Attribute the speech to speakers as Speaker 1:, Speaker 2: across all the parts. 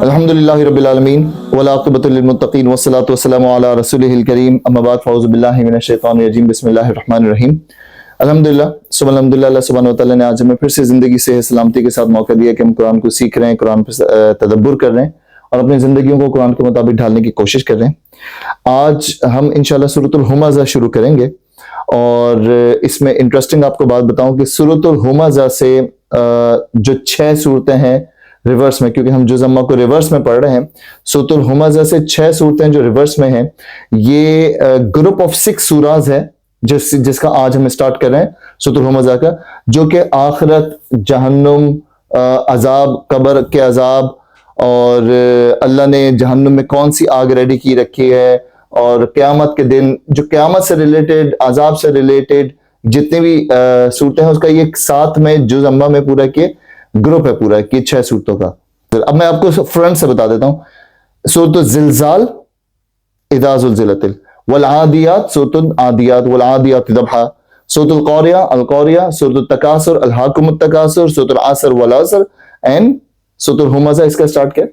Speaker 1: الحمدللہ رب العالمین والعاقبۃ للمتقین والصلاۃ والسلام علی رسولہ الکریم اما بعد فاعوذ باللہ من الشیطان الرجیم بسم اللہ الرحمن الرحیم۔ الحمدللہ سب الحمدللہ، اللہ سبحانہ وتعالیٰ نے آج ہمیں پھر سے زندگی سے سلامتی کے ساتھ موقع دیا کہ ہم قرآن کو سیکھ رہے ہیں، قرآن پہ تدبر کر رہے ہیں اور اپنی زندگیوں کو قرآن کے مطابق ڈھالنے کی کوشش کر رہے ہیں۔ آج ہم انشاءاللہ سورۃ الہمزہ شروع کریں گے اور اس میں انٹرسٹنگ آپ کو بات بتاؤں کہ سورۃ الہمزہ سے جو 6 صورتیں ہیں ریورس میں، کیونکہ ہم جز اما کو ریورس میں پڑھ رہے ہیں، سورۃ الہمزہ سے 6 صورتیں جو ریورس میں ہیں، یہ گروپ آف 6 سوراز ہے جس کا آج ہم اسٹارٹ کر رہے ہیں سورۃ الہمزہ کا، جو کہ آخرت، جہنم، عذاب، قبر کے عذاب اور اللہ نے جہنم میں کون سی آگ ریڈی کی رکھی ہے، اور قیامت کے دن جو قیامت سے ریلیٹڈ، عذاب سے ریلیٹڈ جتنی بھی صورتیں ہیں، اس کا یہ ساتھ میں جز اما میں پورا کہ گروپ ہے پورا کہ 6 صورتوں کا۔ اب میں آپ کو فرنٹ سے بتا دیتا ہوں۔ سورۃ الزلزال، اذا زلزلت، والعادیات، سورۃ العادیات، والعادیات ضبحا، سورۃ القاریہ، القاریہ، سورۃ التکاثر، الہاکم التکاثر، سورۃ العصر والعصر، اینڈ سورۃ الہمزہ اس کا اسٹارٹ کیا؟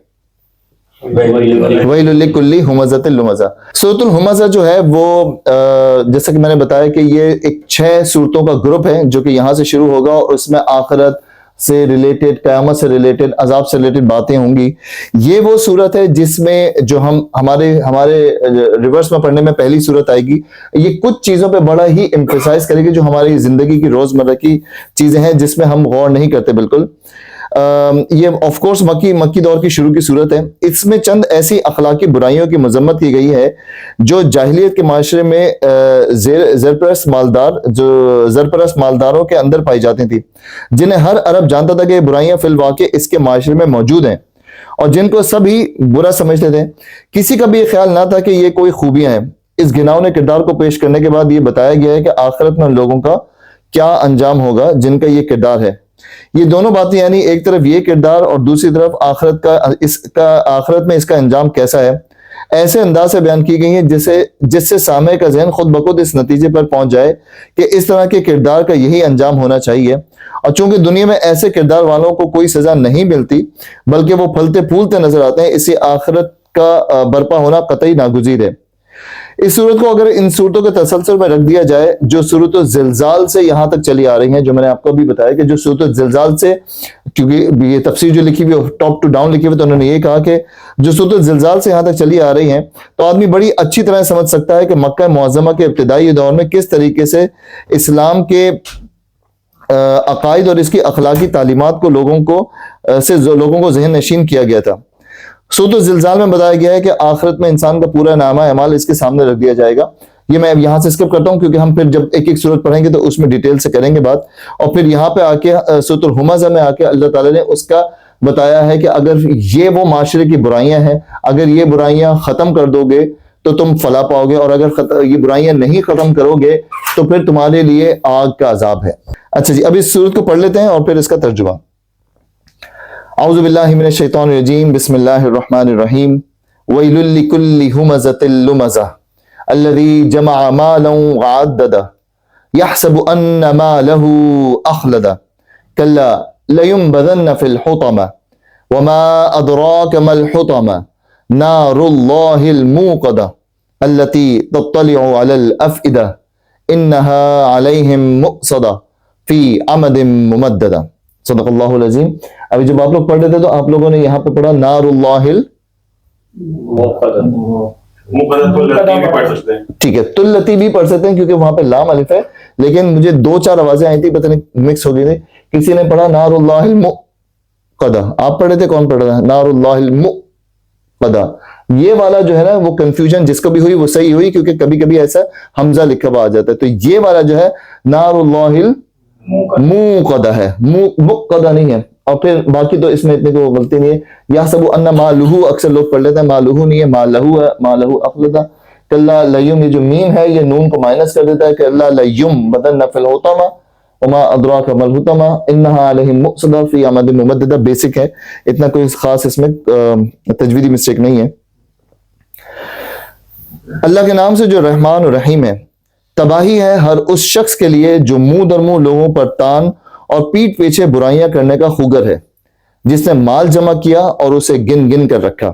Speaker 1: ویل لکل ہمزۃ لمزہ۔ سورۃ الہمزہ جو ہے وہ جیسا کہ میں نے بتایا کہ یہ ایک 6 صورتوں کا گروپ ہے جو کہ یہاں سے شروع ہوگا اور اس میں آخرت سے ریلیٹڈ، قیامت سے ریلیٹڈ، عذاب سے ریلیٹڈ باتیں ہوں گی۔ یہ وہ صورت ہے جس میں جو ہمارے ریورس میں پڑھنے میں پہلی صورت آئے گی، یہ کچھ چیزوں پہ بڑا ہی ایمفیسائز کرے گی جو ہماری زندگی کی روزمرہ کی چیزیں ہیں جس میں ہم غور نہیں کرتے بالکل۔ یہ آف کورس مکی دور کی شروع کی صورت ہے۔ اس میں چند ایسی اخلاقی برائیوں کی مذمت کی گئی ہے جو جاہلیت کے معاشرے میں زرپرست مالداروں کے اندر پائی جاتی تھی، جنہیں ہر عرب جانتا تھا کہ یہ برائیاں فی الواقع اس کے معاشرے میں موجود ہیں اور جن کو سب ہی برا سمجھتے تھے۔ کسی کا بھی یہ خیال نہ تھا کہ یہ کوئی خوبیاں ہیں۔ اس گھناؤنے کردار کو پیش کرنے کے بعد یہ بتایا گیا ہے کہ آخرت میں ان لوگوں کا کیا انجام ہوگا جن کا یہ کردار ہے۔ یہ دونوں باتیں، یعنی ایک طرف یہ کردار اور دوسری طرف آخرت میں اس کا انجام کیسا ہے، ایسے انداز سے بیان کی گئی ہیں جس سے سامع کا ذہن خود بخود اس نتیجے پر پہنچ جائے کہ اس طرح کے کردار کا یہی انجام ہونا چاہیے، اور چونکہ دنیا میں ایسے کردار والوں کو کوئی سزا نہیں ملتی بلکہ وہ پھلتے پھولتے نظر آتے ہیں، اسی آخرت کا برپا ہونا قطعی ناگزیر ہے۔ اس صورت کو اگر ان صورتوں کے تسلسل میں رکھ دیا جائے جو سورۃ الزلزال سے یہاں تک چلی آ رہی ہیں، جو میں نے آپ کو بھی بتایا کہ جو سورۃ الزلزال سے، کیونکہ یہ تفسیر جو لکھی ہوئی ٹاپ ٹو ڈاؤن لکھی ہوئی، تو انہوں نے یہ کہا کہ جو سورۃ الزلزال سے یہاں تک چلی آ رہی ہیں، تو آدمی بڑی اچھی طرح سمجھ سکتا ہے کہ مکہ معظمہ کے ابتدائی دور میں کس طریقے سے اسلام کے عقائد اور اس کی اخلاقی تعلیمات کو لوگوں کو ذہن نشین کیا گیا تھا۔ سورۃ الزلزال میں بتایا گیا ہے کہ آخرت میں انسان کا پورا نامہ اعمال اس کے سامنے رکھ دیا جائے گا۔ یہ میں یہاں سے اسکپ کرتا ہوں کیونکہ ہم پھر جب ایک ایک سورت پڑھیں گے تو اس میں ڈیٹیل سے کریں گے بات، اور پھر یہاں پہ آ کے سورۃ الہمزہ میں آ کے اللہ تعالیٰ نے اس کا بتایا ہے کہ اگر یہ وہ معاشرے کی برائیاں ہیں، اگر یہ برائیاں ختم کر دو گے تو تم فلاح پاؤ گے، اور اگر یہ برائیاں نہیں ختم کرو گے تو پھر تمہارے لیے آگ کا عذاب ہے۔ اچھا جی، اب اس سورت کو پڑھ لیتے ہیں اور پھر اس کا ترجمہ۔ اعوذ باللہ من الشیطان الرجیم، بسم اللہ الرحمن الرحیم۔ ویل لکل ہمزۃ لمزہ الذی جمع مالا وعددہ یحسب ان مالہ اخلدہ کلا لینبذن فی الحطمہ وما ادراک ما الحطمہ نار اللہ الموقدہ التي تطلع علی الافئدہ انہا علیہم مؤصدہ فی عمد ممددہ۔ صدق اللہ العظیم۔ ابھی جب آپ لوگ پڑھ رہے تھے تو آپ لوگوں نے یہاں پہ پڑھا نار اللہ ٹھیک ہے، تلتی بھی پڑھ سکتے ہیں کیونکہ وہاں پہ لام الف ہے، لیکن مجھے 2-4 آوازیں آئی تھی، پتہ نہیں مکس ہو گئی تھی۔ کسی نے پڑھا نار اللہ المقدہ، آپ پڑھے تھے، کون پڑھ رہا ہے؟ نار اللہ المقدہ۔ یہ والا جو ہے نا وہ کنفیوژن جس کو بھی ہوئی وہ صحیح ہوئی، کیونکہ کبھی کبھی ایسا حمزہ لکھا ہوا آ جاتا ہے، تو یہ والا جو ہے نار اللہ موقدہ ہے، مقدہ نہیں ہے۔ اور پھر باقی تو اس میں اتنے کو غلطی نہیں ہے۔ یحسب ان مالہ، اکثر لوگ پڑھ لیتے ہیں مالہ نہیں ہے، مالہ ہے، مالہ اخلدہ۔ کلا لیم، یہ جو میم ہے یہ نون کو مائنس کر دیتا ہے کہ اللہ لیم بدن فی الحطمہ وما ادراک ما الحطمہ انہا علیہم مؤصدہ فی عمد ممددہ۔ بیسک ہے، اتنا کوئی خاص اس میں تجویدی مسٹیک نہیں ہے۔ اللہ کے نام سے جو رحمان و رحیم ہے۔ تباہی ہے ہر اس شخص کے لیے جو منہ در منہ لوگوں پر تان اور پیٹ پیچھے برائیاں کرنے کا خوگر ہے، جس نے مال جمع کیا اور اسے گن گن کر رکھا۔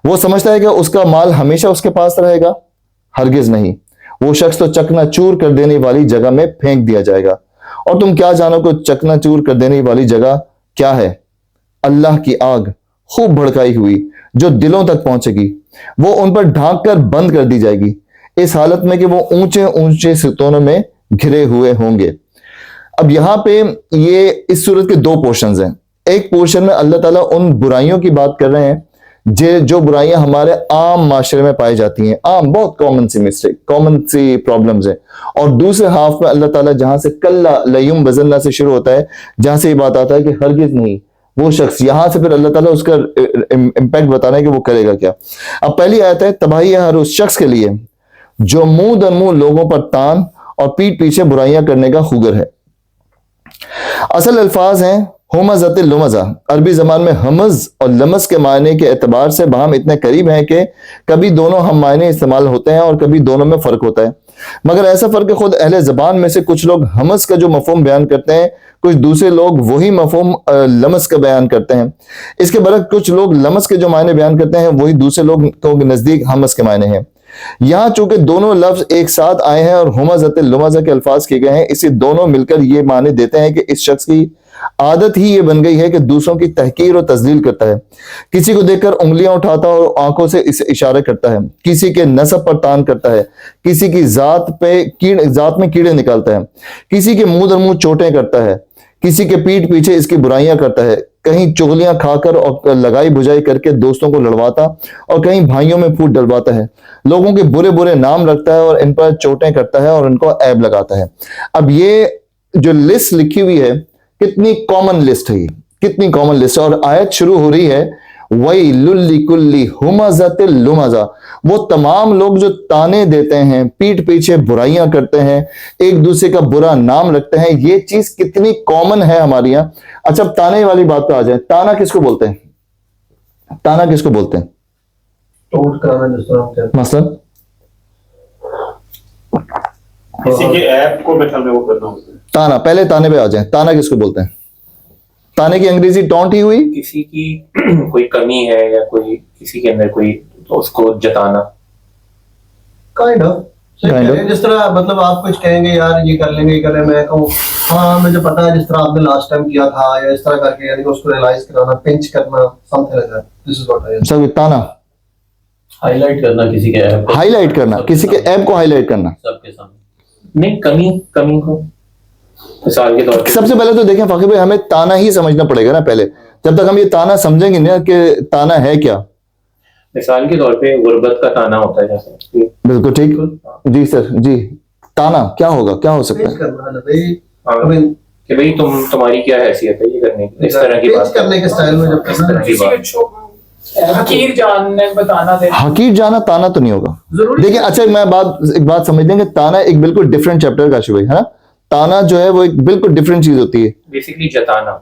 Speaker 1: وہ سمجھتا ہے کہ اس کا مال ہمیشہ اس کے پاس رہے گا، ہرگز نہیں، وہ شخص تو چکنا چور کر دینے والی جگہ میں پھینک دیا جائے گا۔ اور تم کیا جانو کہ چکنا چور کر دینے والی جگہ کیا ہے؟ اللہ کی آگ خوب بھڑکائی ہوئی جو دلوں تک پہنچے گی، وہ ان پر ڈھانک کر بند کر دی جائے گی، اس حالت میں کہ وہ اونچے اونچے ستونوں میں گھرے ہوئے ہوں گے۔ اب یہاں پہ یہ اس صورت کے دو پورشنز ہیں۔ ایک پورشن میں اللہ تعالیٰ ان برائیوں کی بات کر رہے ہیں جو برائیاں ہمارے عام معاشرے میں پائی جاتی ہیں، عام بہت کامن سی مسٹیک، کامن سی پرابلمز ہیں۔ اور دوسرے ہاف میں اللہ تعالیٰ جہاں سے کلا لیوم بزلنا سے شروع ہوتا ہے، جہاں سے یہ بات آتا ہے کہ ہرگز نہیں، وہ شخص، یہاں سے پھر اللہ تعالیٰ اس کا امپیکٹ بتا رہے ہیں کہ وہ کرے گا کیا۔ اب پہلی آیت ہے، تباہی ہے ہر اس شخص کے لیے جو منہ در منہ لوگوں پر تان اور پیٹ پیچھے برائیاں کرنے کا خوگر ہے۔ اصل الفاظ ہیں ہمزۃ لمزہ، عربی زبان میں ہمز اور لمز کے معنی کے اعتبار سے باہم اتنے قریب ہیں کہ کبھی دونوں ہم معنی استعمال ہوتے ہیں اور کبھی دونوں میں فرق ہوتا ہے، مگر ایسا فرق ہے خود اہل زبان میں سے کچھ لوگ ہمز کا جو مفہوم بیان کرتے ہیں، کچھ دوسرے لوگ وہی مفہوم لمز کا بیان کرتے ہیں۔ اس کے برعکس کچھ لوگ لمز کے جو معنی بیان کرتے ہیں وہی دوسرے لوگوں کے نزدیک ہمز کے معنی ہیں۔ یہاں چونکہ دونوں لفظ ایک ساتھ آئے ہیں اور ہمزۃ لمزہ کے الفاظ کیے گئے ہیں، اسی دونوں مل کر یہ معنی دیتے ہیں کہ اس شخص کی عادت ہی یہ بن گئی ہے کہ دوسروں کی تحقیر اور تذلیل کرتا ہے، کسی کو دیکھ کر انگلیاں اٹھاتا اور آنکھوں سے اسے اشارے کرتا ہے، کسی کے نسب پر تان کرتا ہے، کسی کی ذات میں کیڑے نکالتا ہے، کسی کے منہ در منہ چوٹیں کرتا ہے، کسی کے پیٹ پیچھے اس کی برائیاں کرتا ہے، کہیں چغلیاں کھا کر اور لگائی بجائی کر کے دوستوں کو لڑواتا اور کہیں بھائیوں میں پھوٹ ڈلواتا ہے، لوگوں کے برے برے نام رکھتا ہے اور ان پر چوٹیں کرتا ہے اور ان کو عیب لگاتا ہے۔ اب یہ جو لسٹ لکھی ہوئی ہے کتنی کامن لسٹ ہے، یہ کتنی کامن لسٹ ہے، اور آیت شروع ہو رہی ہے وَيْلٌ لِكُلِّ ہُمَزَةٍ لُمَزَةٍ، وہ تمام لوگ جو تانے دیتے ہیں، پیٹ پیچھے برائیاں کرتے ہیں، ایک دوسرے کا برا نام رکھتے ہیں، یہ چیز کتنی کامن ہے ہمارے یہاں۔ اچھا اب تانے والی بات پہ آ جائیں، تانا کس کو بولتے ہیں؟ تانا کس کو بولتے ہیں؟
Speaker 2: ٹوٹ کرانا، جس طرح ہم کہتے ہیں
Speaker 1: مثلا
Speaker 3: کسی کے ایپ کو بیٹھا میں وہ کرنا ہوتا ہے۔
Speaker 1: تانا، پہلے تانے پہ آ جائیں، تانا کس کو بولتے ہیں؟ تانے کی انگریزی ٹونٹ ہی ہوئی،
Speaker 3: کسی کی کوئی کمی ہے یا کوئی کسی کے اندر کوئی، تو اس کو جتانا۔
Speaker 2: کائنڈ آف جس طرح مطلب آپ کچھ کہیں گے یار یہ کر لیں گے، یہ کر لیں، میں کہوں ہاں مجھے پتا ہے جس طرح آپ نے لاسٹ ٹائم کیا تھا، یا اس طرح کر کے یعنی اس کو ریلائز کرانا، پنچ کرنا، something like that, this is what I
Speaker 1: سب تانا،
Speaker 4: ہائی لائٹ کرنا کسی کے ایپ کو،
Speaker 1: ہائی لائٹ کرنا، کسی کے ایپ کو ہائی لائٹ کرنا۔
Speaker 4: سب کے سامنے
Speaker 3: نہیں، کمی کو مثال کے طور پہ
Speaker 1: سب سے پہلے تو دیکھیں فاقی بھائی، ہمیں تانا ہی سمجھنا پڑے گا نا پہلے، جب تک ہم یہ تانا سمجھیں گے نا کہ تانا ہے کیا۔
Speaker 3: مثال کے طور پہ غربت کا تانا ہوتا ہے جیسے۔
Speaker 1: بالکل ٹھیک، جی سر، جی تانا کیا ہوگا، کیا ہو سکتا
Speaker 2: پنچ
Speaker 1: ہے؟
Speaker 2: کرنا ہے بھائی،
Speaker 3: ہاں، کہ بھئی تمہاری کیا حیثیت ہے یہ کرنے کی، اس طرح کی
Speaker 2: پنچ
Speaker 3: بات
Speaker 2: کرنے کے سٹائل میں جب
Speaker 3: اس طرح کی بات۔
Speaker 5: حقیر جاننے بتانا دے،
Speaker 1: حقیر جانا تانا تو نہیں ہوگا۔
Speaker 2: ضروری
Speaker 1: دیکھیں اچھا ایک بات سمجھ لیں کہ تانا ایک بالکل ڈفرینٹ چیپٹر کا شروع ہے نا، تانا جو ہے وہ ایک بالکل ڈفرینٹ چیز ہوتی ہے۔
Speaker 3: بیسیکلی جتانا،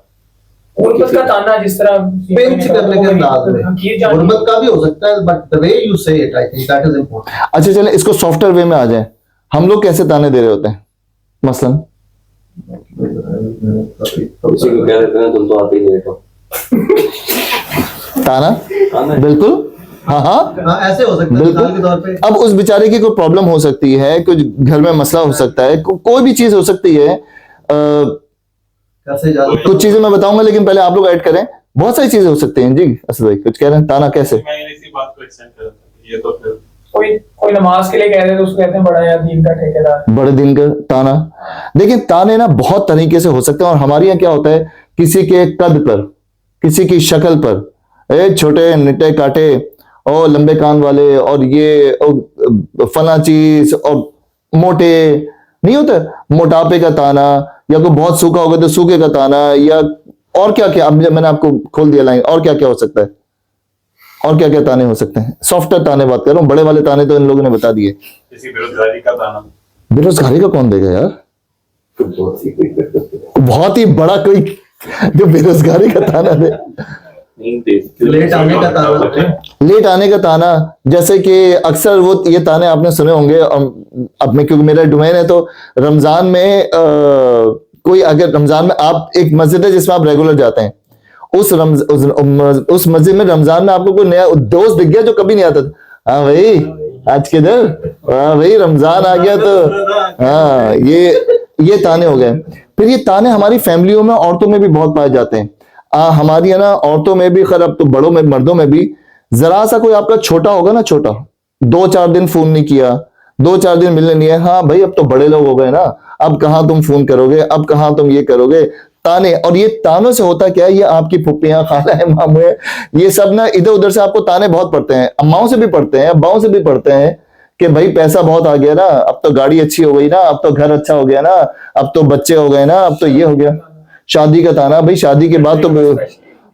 Speaker 5: غربت کا تانا جس طرح
Speaker 2: پنچ کرنے کے انداز میں
Speaker 5: حقیر جاننے،
Speaker 2: غربت کا بھی ہو سکتا ہے، but the way you say it, I think that is important.
Speaker 1: اچھا چلیں اس کو سافٹر وے میں آ جائیں، ہم لوگ کیسے تانے دے رہے ہوتے ہیں؟ مثلا
Speaker 4: کسی کو کہہ دیتے ہیں تم تو آتے ہی لیٹ ہو،
Speaker 1: تانا بالکل، ہاں ہاں
Speaker 2: ہاں ایسے ہو سکتا ہے مثال کے طور پہ،
Speaker 1: اب اس بیچارے کی کوئی پرابلم ہو سکتی ہے، کچھ گھر میں مسئلہ ہو سکتا ہے، کوئی بھی چیز ہو سکتی ہے،
Speaker 2: کیسے جا
Speaker 1: کچھ چیزیں میں بتاؤں گا لیکن پہلے آپ لوگ ایڈ کریں، بہت ساری چیزیں ہو سکتی ہیں۔ جی اسد بھائی کچھ کہہ رہے ہیں، تانا کیسے؟
Speaker 3: میں اسی بات کو ایکسٹینڈ کر رہا تھا، یہ تو پھر
Speaker 5: کوئی نماز کے لیے کہہ دے تو اس کو کہتے ہیں بڑا یا دین کا ٹھیکیدار،
Speaker 1: بڑے دن کا تانا۔ دیکھیں تانے نا بہت طریقے سے ہو سکتے ہیں، اور ہمارے یہاں کیا ہوتا ہے، کسی کے قد پر، کسی کی شکل پر، اے چھوٹے نٹے کاٹے اور لمبے کان والے اور یہ فلاں چیز، اور موٹے نہیں ہوتا، موٹاپے کا تانا، یا کوئی بہت سوکھا ہوگا تو سوکھے کا تانا، یا اور کیا کیا، اب جب میں نے آپ کو کھول دیا لائن، اور کیا کیا ہو سکتا ہے، اور کیا کیا تانے ہو سکتے ہیں؟ سافٹر تانے بات کر رہا ہوں، بڑے والے تانے تو ان لوگوں نے بتا دیے۔
Speaker 3: کسی بےروزگاری کا تانا،
Speaker 1: بے روزگاری کا کون دے گا یار، بہت ہی بڑا کوئی جو بے روزگاری کا تانا دے۔
Speaker 2: لیٹ آنے کا تانا،
Speaker 1: لیٹ آنے کا تانا، جیسے کہ اکثر وہ یہ تانے آپ نے سنے ہوں گے، اب میں کیونکہ میرا ڈومین ہے تو رمضان میں کوئی اگر رمضان میں آپ ایک مسجد ہے جس میں آپ ریگولر جاتے ہیں, اس مسجد میں رمضان میں آپ کو کوئی نیا دوست دکھ گیا جو کبھی نہیں آتا تھا, ہاں بھائی آج کے دن, ہاں بھائی رمضان آ گیا تو ہاں, یہ تانے ہو گئے. پھر یہ تانے ہماری فیملیوں میں, عورتوں میں بھی بہت پائے جاتے ہیں. ہماری ہے نا عورتوں میں بھی, خیر اب تو بڑوں میں مردوں میں بھی, ذرا سا کوئی آپ کا چھوٹا ہوگا نا, چھوٹا 2-4 دن فون نہیں کیا, 2-4 دن ملنے نہیں ہے, ہاں بھائی اب تو بڑے لوگ ہو گئے نا, اب کہاں تم فون کرو گے, اب کہاں تم یہ کرو گے, تانے. اور یہ تانوں سے ہوتا کیا ہے, یہ آپ کی پھپھیاں, خالہ ہے, ماموں ہے, یہ سب نا ادھر ادھر سے آپ کو تانے بہت پڑتے ہیں. اماؤں سے بھی پڑتے ہیں, اباؤں سے بھی پڑتے ہیں کہ بھائی پیسہ بہت آ گیا نا, اب تو گاڑی اچھی ہو گئی نا, اب تو گھر اچھا ہو گیا نا, اب تو بچے ہو گئے نا, اب تو یہ ہو گیا. شادی کا تانا, بھائی شادی کے بعد تو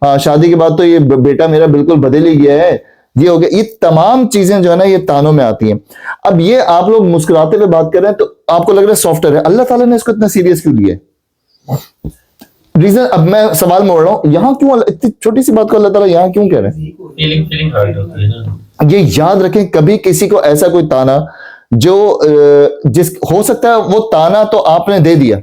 Speaker 1: ہاں شادی کے بعد تو یہ بیٹا میرا بالکل بدل ہی گیا ہے, یہ ہو گیا. یہ تمام چیزیں جو ہے نا یہ تانوں میں آتی ہیں. اب یہ آپ لوگ مسکراتے ہوئے بات کر رہے ہیں تو آپ کو لگ رہا ہے سافٹ ویئر ہے, اللہ تعالیٰ نے اس کو اتنا سیریس کیوں لیا ہے؟ ریزن, اب میں سوال موڑ رہا ہوں, یہاں کیوں اتنی چھوٹی سی بات کو اللہ تعالیٰ یہاں کیوں کہہ رہے ہیں؟
Speaker 4: فیلنگ ہرٹ ہوتی ہے نا.
Speaker 1: یہ یاد رکھیں, کبھی کسی کو ایسا کوئی تانا جو جس ہو سکتا ہے وہ تانا تو آپ نے دے دیا,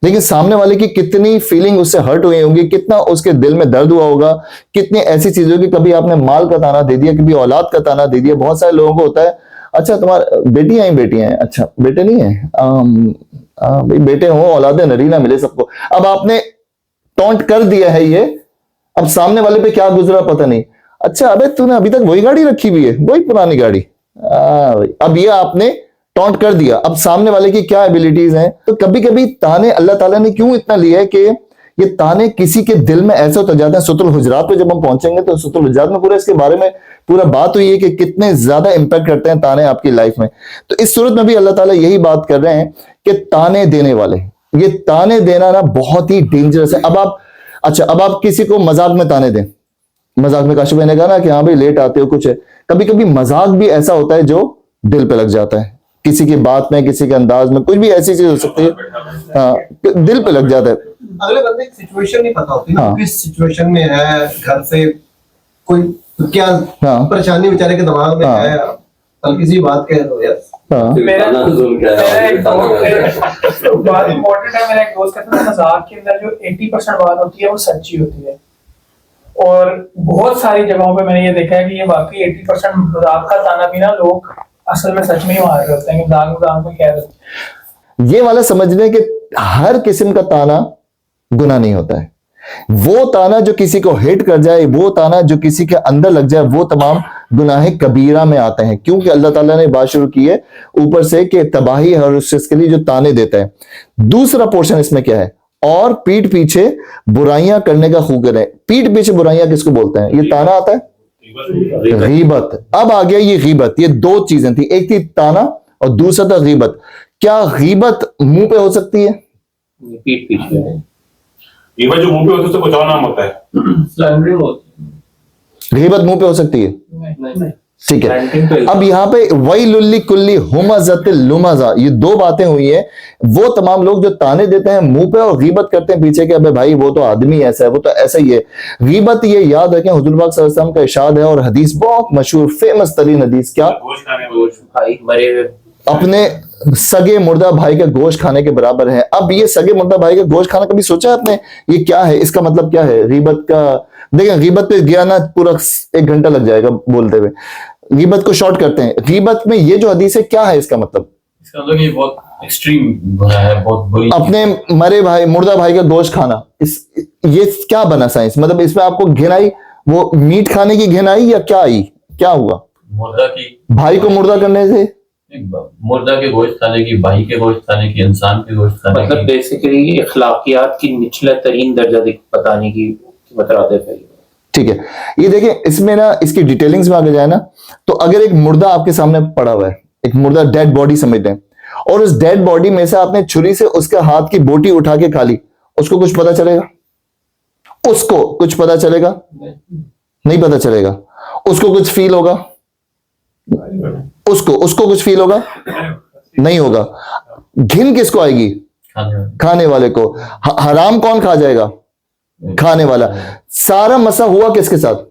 Speaker 1: لیکن سامنے والے کی کتنی فیلنگ اس سے ہرٹ ہوئی ہوگی, کتنا اس کے دل میں درد ہوا ہوگا, کتنی ایسی چیزیں ہوگی. کبھی آپ نے مال کا تانا دے دیا, کبھی اولاد کا تانا دے دیا. بہت سارے لوگوں کو ہوتا ہے, اچھا تمہارا بیٹیاں ہیں, اچھا بیٹے نہیں ہیں, بھائی بیٹے ہوں, اولادیں نرینہ ملے سب کو. اب آپ نے ٹونٹ کر دیا ہے یہ, اب سامنے والے پہ کیا گزرا پتہ نہیں, اچھا ابے تو نے ابھی تک وہی گاڑی رکھی ہوئی ہے, وہی پرانی گاڑی. اب یہ آپ نے ٹونٹ کر دیا, اب سامنے والے کی کیا ایبلٹیز ہیں. تو کبھی کبھی تانے اللہ تعالیٰ نے کیوں اتنا لیا ہے کہ یہ تانے کسی کے دل میں ایسے اتر جاتے ہیں. سورۃ الحجرات پہ جب ہم پہنچیں گے تو سورۃ الحجرات میں پورا اس کے بارے میں پورا بات ہوئی ہے کہ کتنے زیادہ امپیکٹ کرتے ہیں تانے آپ کی لائف میں. تو اس صورت میں بھی اللہ تعالیٰ یہی بات کر رہے ہیں کہ تانے دینے والے, یہ تانے دینا نا بہت ہی ڈینجرس ہے. اب آپ کسی کو مذاق میں تانے دیں, مذاق میں کاشف بھائی نے کہا نا کہ ہاں بھائی لیٹ آتے ہو کچھ ہے, کبھی کبھی مذاق بھی ایسا ہوتا ہے جو دل پہ لگ جاتا ہے, کسی کی بات میں, کسی کے انداز میں, کچھ بھی ایسی چیز ہو سکتی ہے, ہاں دل پہ لگ جاتا ہے.
Speaker 2: اگلے بندے کی سچویشن نہیں پتا ہوتی نا, کس سچویشن میں ہے, گھر سے کوئی کیا پریشانی بیچارے کے دماغ میں ہے, ہلکی سی بات کہہ دو یار.
Speaker 5: میرا ایک بات امپورٹنٹ ہے, میرا ایک دوست کہتا ہے مذاق کے اندر جو 80% بات ہوتی ہے وہ سچی ہوتی ہے, اور بہت ساری جگہوں پہ میں نے یہ دیکھا ہے کہ یہ واقعی 80% مذاق کا تانا بھی نا لوگ اصل میں سچ میں ہی مار رہے ہوتے ہیں کہ مذاق میں کہہ رہے ہوتے ہیں.
Speaker 1: یہ والا سمجھ لیں کہ ہر قسم کا تانا گناہ نہیں ہوتا ہے. وہ تانا جو کسی کو ہٹ کر جائے, وہ تانا جو کسی کے اندر لگ جائے, وہ تمام گناہ کبیرہ میں آتے ہیں, کیونکہ اللہ تعالیٰ نے بات شروع کی ہے اوپر سے کہ تباہی ہے اور اس کے لیے جو تانے دیتا ہے. دوسرا پورشن اس میں کیا ہے, اور پیٹ پیچھے برائیاں کرنے کا خوب کریں. پیٹ پیچھے برائیاں کس کو بولتے ہیں, یہ تانا آتا ہے غیبت. اب آ گیا یہ غیبت, یہ دو چیزیں تھی, ایک تھی تانا اور دوسرا تھا غیبت. کیا غیبت منہ پہ ہو سکتی ہے؟
Speaker 3: پیٹ پیچھے
Speaker 6: غیبت جو منہ پہ ہوتی ہے اس سے بچاؤ نام ہوتا ہے.
Speaker 1: غیبت منہ پہ ہو سکتی ہے, ٹھیک ہے. اب یہاں پہ وَيْلٌ لِكُلِّ ہُمَزَةٍ لُمَزَةٍ, یہ دو باتیں ہوئی ہیں. وہ تمام لوگ جو تانے دیتے ہیں منہ پہ اور غیبت کرتے ہیں پیچھے کہ ابے بھائی وہ تو آدمی ایسا ہے, وہ تو ایسا ہی ہے. غیبت یہ یاد رکھیں, حضور پاک صلی اللہ علیہ وسلم کا ارشاد ہے, اور حدیث بہت مشہور فیمس ترین حدیث, کیا
Speaker 3: بھائی مرے ہوئے
Speaker 1: اپنے سگے مردہ بھائی کا گوشت کھانے کے برابر ہے. اب یہ سگے مردہ بھائی کا گوشت کھانا کبھی سوچا آپ نے یہ کیا ہے, اس کا مطلب کیا ہے غیبت کا؟ دیکھیں غیبت پہ گیا نا پورا 1 گھنٹہ لگ جائے گا بولتے ہوئے. غیبت کو شارٹ کرتے ہیں. غیبت میں یہ جو حدیث ہے کیا ہے اس کا مطلب؟
Speaker 4: اس کا مطلب یہ بہت ایکسٹریم گناہ ہے, بہت بری.
Speaker 1: اپنے مرے بھائی مردہ بھائی کا گوشت کھانا, یہ کیا بنا سائنس؟ مطلب اس میں آپ کو گھن آئی, وہ میٹ کھانے کی گھن آئی یا کیا آئی, کیا ہوا؟
Speaker 4: مردہ کی
Speaker 1: بھائی کو مردہ کرنے سے,
Speaker 4: مردہ کے گوشت کھانے کی, بھائی کے گوشت کھانے کی, انسان کے گوشت کھانے کی,
Speaker 3: مطلب بیسیکلی اخلاقیات کی نچلا ترین درجہ بتانے کی مترادف ہے.
Speaker 1: ٹھیک ہے. یہ دیکھیں اس میں نا اس کی ڈیٹیلنگز میں آگے جائے نا, تو اگر ایک مردہ آپ کے سامنے پڑا ہوا ہے, ایک مردہ ڈیڈ باڈی سمجھتے ہیں, اور اس ڈیڈ باڈی میں سے آپ نے چھری سے اس کے ہاتھ کی بوٹی اٹھا کے کھا لی, اس کو کچھ پتا چلے گا؟ اس کو کچھ پتا چلے گا؟ نہیں پتا چلے گا. اس کو کچھ فیل ہوگا؟ اس کو کچھ فیل ہوگا؟ نہیں ہوگا. گھن کس کو آئے گی؟ کھانے والے کو. حرام کون کھا جائے گا؟ کھانے والا. سارا مسئلہ ہوا کس کے ساتھ؟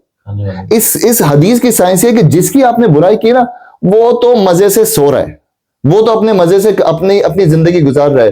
Speaker 1: اس حدیث کی سائنس یہ ہے کہ جس کی آپ نے برائی کی نا وہ تو مزے سے سو رہا ہے, وہ تو اپنے مزے سے اپنی زندگی گزار رہا ہے.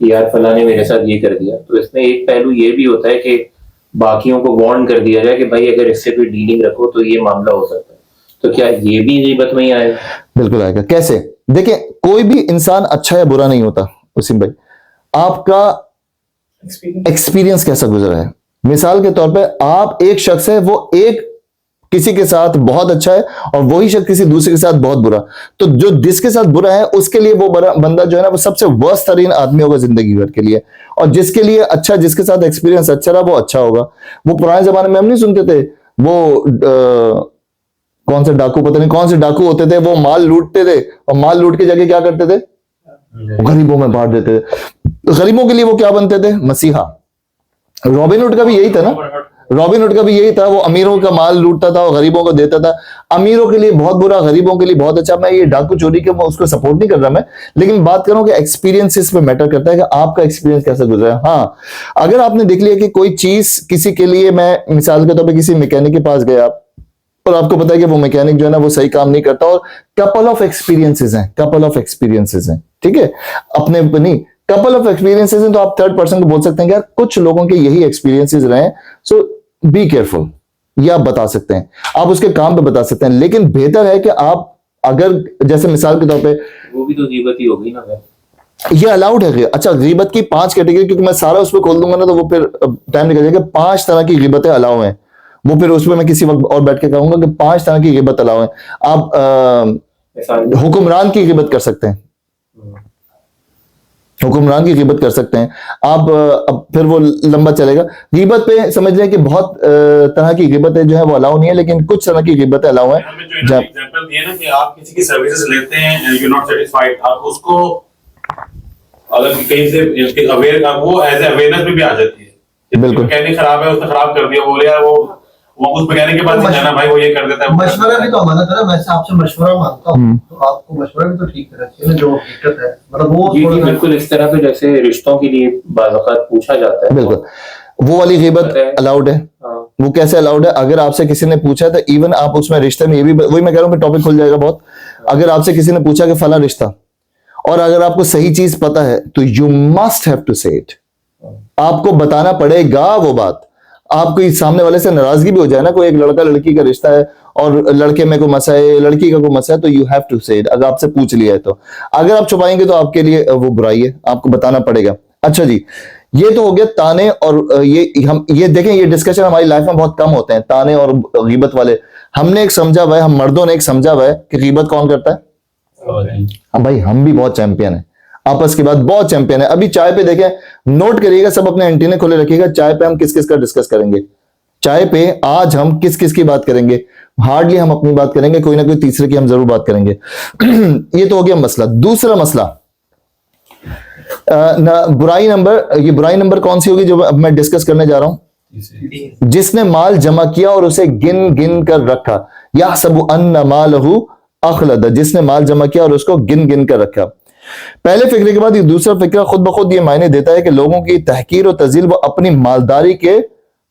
Speaker 3: کہ یار فلاں نے میرے ساتھ یہ کر دیا, تو اس میں ایک پہلو یہ بھی ہوتا ہے کہ باقیوں کو وارن کر دیا جائے کہ بھائی اگر اس سے کوئی ڈیلنگ رکھو تو یہ معاملہ ہو سکتا ہے. تو کیا یہ بھی غیبت میں ہی آئے گا؟
Speaker 1: بالکل آئے گا. کیسے؟ دیکھیں کوئی بھی انسان اچھا یا برا نہیں ہوتا وسیم بھائی, آپ کا ایکسپیرینس کیسا گزرا ہے. مثال کے طور پہ آپ ایک شخص ہے, وہ ایک کسی کے ساتھ بہت اچھا ہے اور وہی شخص کسی دوسرے کے ساتھ بہت برا, تو جو جس کے ساتھ برا ہے اس کے لیے وہ بندہ جو ہے نا وہ سب سے ورسٹ ترین آدمی ہوگا زندگی بھر کے لیے, اور جس کے لیے اچھا, جس کے ساتھ ایکسپیرینس اچھا رہا وہ اچھا ہوگا. وہ پرانے زمانے میں ہم نہیں سنتے تھے وہ کون سے ڈاکو, پتہ نہیں کون سے ڈاکو ہوتے تھے, وہ مال لوٹتے تھے اور مال لوٹ کے جا کے کیا کرتے تھے, غریبوں میں بانٹ دیتے تھے. غریبوں کے لیے وہ کیا بنتے تھے, مسیحا. رابن ہوڈ کا بھی یہی تھا نا, رابن ہوڈ کا بھی یہی تھا, وہ امیروں کا مال لوٹتا تھا اور غریبوں کو دیتا تھا. امیروں کے لیے بہت برا, غریبوں کے لیے بہت اچھا. میں یہ ڈاکو چوری کے اس کو سپورٹ نہیں کر رہا میں, لیکن بات کروں کہ ایکسپیرینس پہ میٹر کرتا ہے کہ آپ کا ایکسپیرینس کیسا گزرا ہے. ہاں اگر آپ نے دیکھ لیا کہ کوئی چیز کسی کے لیے, میں مثال کے طور پہ کسی میکینک کے پاس گیا اور آپ کو پتا ہے کہ وہ میکینک جو ہے نا وہ صحیح کام نہیں کرتا, اور کپل آف ایکسپیرینسز ہیں, ٹھیک ہے, اپنے نہیں کپل آف ایکسپیرینسز ہیں, تو آپ تھرڈ پرسن کو بول سکتے ہیں کہ یار کچھ لوگوں کے یہی ایکسپیرینسز رہے ہیں, سو بی کیئرفل, یہ آپ بتا سکتے ہیں, آپ اس کے کام پہ بتا سکتے ہیں. لیکن بہتر ہے کہ آپ اگر جیسے مثال کے طور پہ
Speaker 3: وہ بھی تو غیبت ہی ہوگی نا.
Speaker 1: یہ الاؤڈ ہے. اچھا غیبت کی 5 کیٹیگری, کیونکہ میں سارا اس پہ کھول دوں گا نا تو وہ پھر ٹائم نکل جائے گا. 5 طرح کی غیبتیں الاؤ ہیں, وہ پھر اس پہ میں کسی وقت اور بیٹھ کے کہوں گا کہ 5 طرح کی غیبت الاؤ ہیں. آپ حکمران کی غیبت کر سکتے ہیں, حکمران کی غیبت کر سکتے ہیں آپ. اب پھر وہ لمبا چلے گا. غیبت پہ سمجھ لیں کہ بہت طرح کی غیبتیں جو ہے وہ الاؤ نہیں ہے, لیکن کچھ طرح کی غیبتیں الاؤ ہیں.
Speaker 6: جو ایگزامپل دیے نا کہ آپ کسی کی سروسز لیتے ہیں, یو ناٹ سیٹسفائیڈ, آپ اس کو اگر کہیں سے اویئر, وہ ایز اے اویئرنس میں بھی آ جاتی ہے.
Speaker 1: بالکل
Speaker 6: میکینک خراب ہے, اس نے خراب کر دیا, بولے یار وہ اس میکینک کے پاس نہیں جانا بھائی, وہ یہ کر دیتا ہے.
Speaker 2: مشورہ بھی تو امانت ہے نا, میں آپ سے مشورہ مانگتا ہوں تو آپ کو مشورہ بھی تو ٹھیک کرنا چاہیے جو حقیقت ہے, مطلب وہ
Speaker 3: بالکل اس طرح پہ جیسے رشتوں کے لیے بعض اوقات پوچھا جاتا ہے.
Speaker 1: بالکل وہ والی غیبت الاؤڈ ہے. وہ کیسے الاؤڈ ہے؟ اگر آپ سے کسی نے پوچھا تو ایون آپ اس میں رشتے میں, یہ بھی وہی میں کہہ رہا ہوں کہ ٹاپک کھل جائے گا بہت. اگر آپ سے کسی نے پوچھا کہ فلاں رشتہ, اور اگر آپ کو صحیح چیز پتا ہے تو یو مسٹ ہیو ٹو سے اٹ, آپ کو بتانا پڑے گا وہ بات. آپ کو سامنے والے سے ناراضگی بھی ہو جائے نا, کوئی ایک لڑکا لڑکی کا رشتہ ہے اور لڑکے میں کوئی مسئلہ ہے, لڑکی کا کوئی مسئلہ ہے, تو یو ہیو ٹو سے اٹ. اگر آپ سے پوچھ لیا ہے تو, اگر آپ چھپائیں گے تو آپ کے لیے وہ برائی ہے, آپ کو بتانا پڑے گا. اچھا جی, یہ تو ہو گیا تانے. اور یہ دیکھیں یہ ڈسکشن ہماری لائف میں بہت کم ہوتے ہیں, تانے اور غیبت والے. ہم نے ایک سمجھا ہوا ہے, ہم مردوں نے ایک سمجھا ہوا ہے کہ غیبت کون کرتا ہے. بھائی ہم بھی بہت چیمپئن ہیں, آپس کی بات بہت چیمپئن ہے. ابھی چائے پہ دیکھیں, نوٹ کریے گا, سب اپنے اینٹینے کھولے رکھیے گا, چائے پہ ہم کس کس کا ڈسکس کریں گے. چائے پہ آج ہم کس کس کی بات کریں گے, ہارڈلی ہم اپنی بات کریں گے, کوئی نہ کوئی تیسرے کی ہم ضرور بات کریں گے. یہ تو ہو گیا مسئلہ. دوسرا مسئلہ برائی نمبر, یہ برائی نمبر کون سی ہوگی جو اب میں ڈسکس کرنے جا رہا ہوں؟ جس نے مال جمع کیا اور اسے گن گن کر رکھا. یحسب ان مالہ اخلد, جس نے مال جمع کیا اور اس کو گن گن کر رکھا. پہلے فکرے کے بعد یہ دوسرا فکرہ خود بخود یہ معنی دیتا ہے کہ لوگوں کی تحقیر و تذلیل وہ اپنی مالداری کے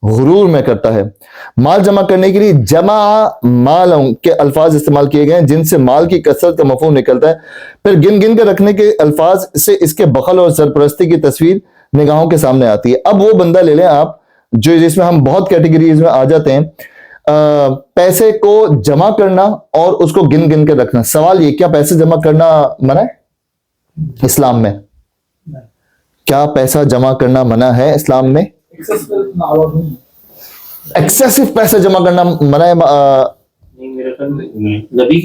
Speaker 1: غرور میں کرتا ہے. مال جمع کرنے کے لیے جمع مال کے الفاظ استعمال کیے گئے ہیں جن سے مال کی کثرت کا مفہوم نکلتا ہے. پھر گن گن کر رکھنے کے الفاظ سے اس کے بخل اور سرپرستی کی تصویر نگاہوں کے سامنے آتی ہے. اب وہ بندہ لے لیں آپ جو جس میں ہم بہت کیٹیگریز میں آ جاتے ہیں, پیسے کو جمع کرنا اور اس کو گن گن کر رکھنا. سوال یہ, کیا پیسے جمع کرنا منع ہے اسلام میں؟ کیا پیسہ جمع کرنا منع ہے اسلام میں؟ ایکسیسو پیسے جمع کرنا منع ہے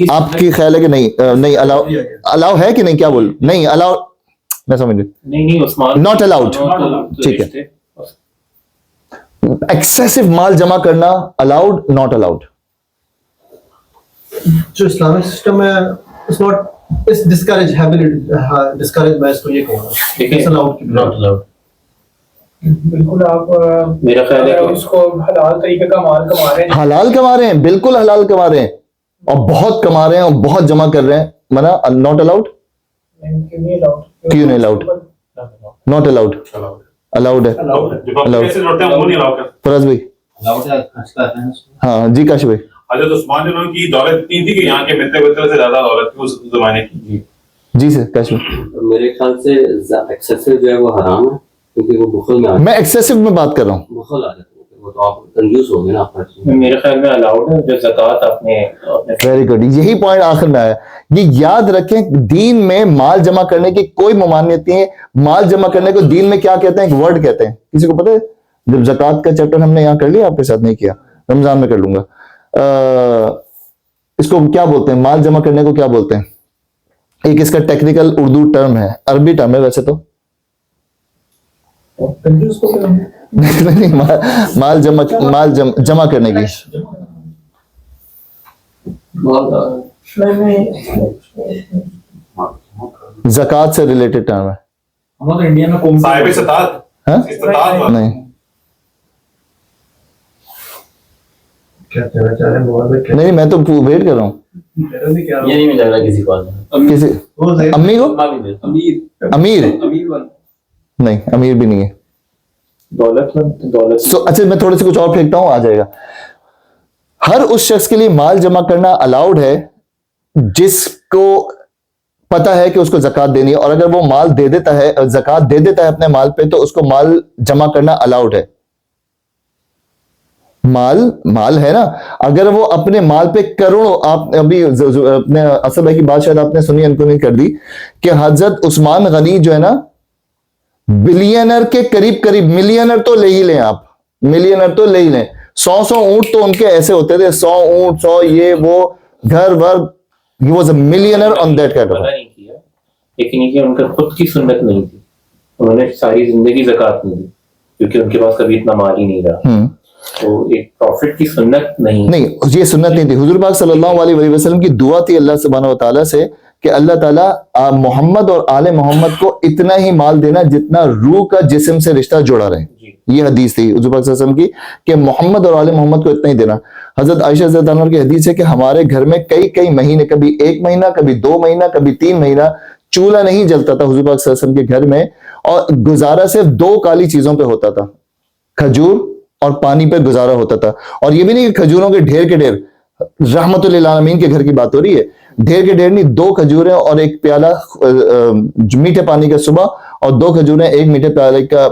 Speaker 1: آپ کی خیال ہے کہ نہیں؟ نہیں الاؤ ہے کہ نہیں, کیا بول, نہیں الاؤ, میں سمجھ گئی, ناٹ الاؤڈ. ٹھیک ہے, ایکسیسو مال جمع کرنا الاؤڈ, ناٹ الاؤڈ.
Speaker 2: جو اسلامک سسٹم ہے اس ناٹ اس ڈسکریج ڈسکریج میں اس کو یہ کہوں گا
Speaker 5: بالکل. آپ
Speaker 3: میرا خیال ہے
Speaker 5: اس کو حلال طریقے کا مال کما رہے ہیں,
Speaker 1: حلال کما رہے ہیں, بالکل حلال کما رہے ہیں اور بہت کما رہے ہیں اور بہت جمع کر رہے ہیں, منع, ناٹ الاؤڈ. کیوں نہیں الاؤڈ؟ ناٹ الاؤڈ, الاؤڈ ہے. فراز بھائی, ہاں جی کاش بھائی.
Speaker 6: حضرت عثمان کی دولت اتنی تھی کہ یہاں کے ملتے سے زیادہ دولت تھی اس زمانے کی.
Speaker 1: جی سر کیش میں
Speaker 7: میرے خیال سے ایکسیسو جو ہے وہ حرام ہے کیونکہ وہ بخل میں
Speaker 1: میں ایکسیسو میں بات کر رہا ہوں.
Speaker 7: بخل آ جاتا ہے وہ تو آپ کنجوس ہو گئے نا آپ.
Speaker 3: میرے خیال میں الاؤڈ ہے جو زکوٰۃ اپنے
Speaker 1: ویری گڈ, یہی پوائنٹ آخر میں آیا. یہ یاد رکھیں دین میں مال جمع کرنے کی کوئی ممانعت نہیں ہے. مال جمع کرنے کو دین میں کیا کہتے ہیں, ایک ورڈ کہتے ہیں, کسی کو پتہ ہے؟ جب زکوٰۃ کا چیپٹر ہم نے یہاں کر لیا, آپ کے ساتھ نہیں کیا, رمضان میں کر لوں گا. اس کو کیا بولتے ہیں, مال جمع کرنے کو کیا بولتے ہیں؟ ایک اس کا ٹیکنیکل اردو ٹرم ہے, عربی ٹرم ہے ویسے تو. نہیں, مال جمع کرنے کی زکوٰۃ سے ریلیٹڈ ٹرم ہے.
Speaker 8: ہمارے انڈیا میں
Speaker 6: صاحب استطاعت
Speaker 1: ہاں
Speaker 6: استطاعت
Speaker 1: نہیں,
Speaker 2: کیا کہنا چاہ رہے ہیں مولانا میں؟
Speaker 1: نہیں میں تو ویٹ کر رہا ہوں.
Speaker 4: یہ نہیں مل جائے گا کسی کو.
Speaker 1: کسی
Speaker 2: وہ زید
Speaker 1: امی کو, امیر
Speaker 8: امیر
Speaker 1: نہیں, امیر بھی نہیں ہے.
Speaker 3: دولت
Speaker 1: اچھا میں تھوڑے سے کچھ اور پھینکتا ہوں, آ جائے گا. ہر اس شخص کے لیے مال جمع کرنا الاؤڈ ہے جس کو پتا ہے کہ اس کو زکوٰۃ دینی ہے, اور اگر وہ مال دے دیتا ہے, زکوٰۃ دے دیتا ہے اپنے مال پہ, تو اس کو مال جمع کرنا الاؤڈ ہے. مال ہے نا, اگر وہ اپنے مال پہ کروڑوں, آپ ابھی اپنے اسد بھائی کی بات شاید آپ نے سنی, ان کو نہیں کر دی, کہ حضرت عثمان غنی جو ہے نا بلینر کے قریب, ملینر تو لے ہی لیں آپ, ملینر تو لے ہی لیں. 100 اونٹ تو ان کے ایسے ہوتے تھے, 100 اونٹ, 100 یہ وہ گھر ور, he was a millionaire on that kind of.
Speaker 3: پتہ نہیں کیا, لیکن یہ کہ ان کا خود کی سنت نہیں تھی, انہوں نے ساری زندگی زکوٰۃ نہیں دی کیونکہ ان کے پاس کبھی اتنا مال ہی نہیں رہا. تو ایک پروفٹ کی سنت نہیں,
Speaker 1: یہ سنت نہیں تھی. حضور پاک صلی اللہ علیہ وسلم کی دعا تھی اللہ سبحانہ و تعالیٰ سے کہ اللہ تعالیٰ محمد اور آل محمد کو اتنا ہی مال دینا جتنا روح کا جسم سے رشتہ جوڑا رہے. یہ حدیث تھی حضور پاک صلی اللہ علیہ وسلم کی کہ محمد اور آل محمد کو اتنا ہی دینا. حضرت عائشہ رضی اللہ عنہا کی حدیث ہے کہ ہمارے گھر میں کئی مہینے, کبھی 1 مہینہ, کبھی 2 مہینہ, کبھی 3 مہینہ چولہا نہیں جلتا تھا حضور پاک صلی اللہ علیہ وسلم کے گھر میں, اور گزارا صرف 2 کالی چیزوں پہ ہوتا تھا, کھجور اور پانی پہ گزارا ہوتا تھا. اور یہ بھی نہیں کہ کھجوروں کے ڈھیر کے ڈھیر, رحمت للعالمین کے گھر کی بات ہو رہی ہے, ڈھیر کے ڈھیر نہیں, 2 کھجوریں اور 1 پیالہ میٹھے پانی کا صبح, اور 2 کھجوریں 1 میٹھے پیالے کا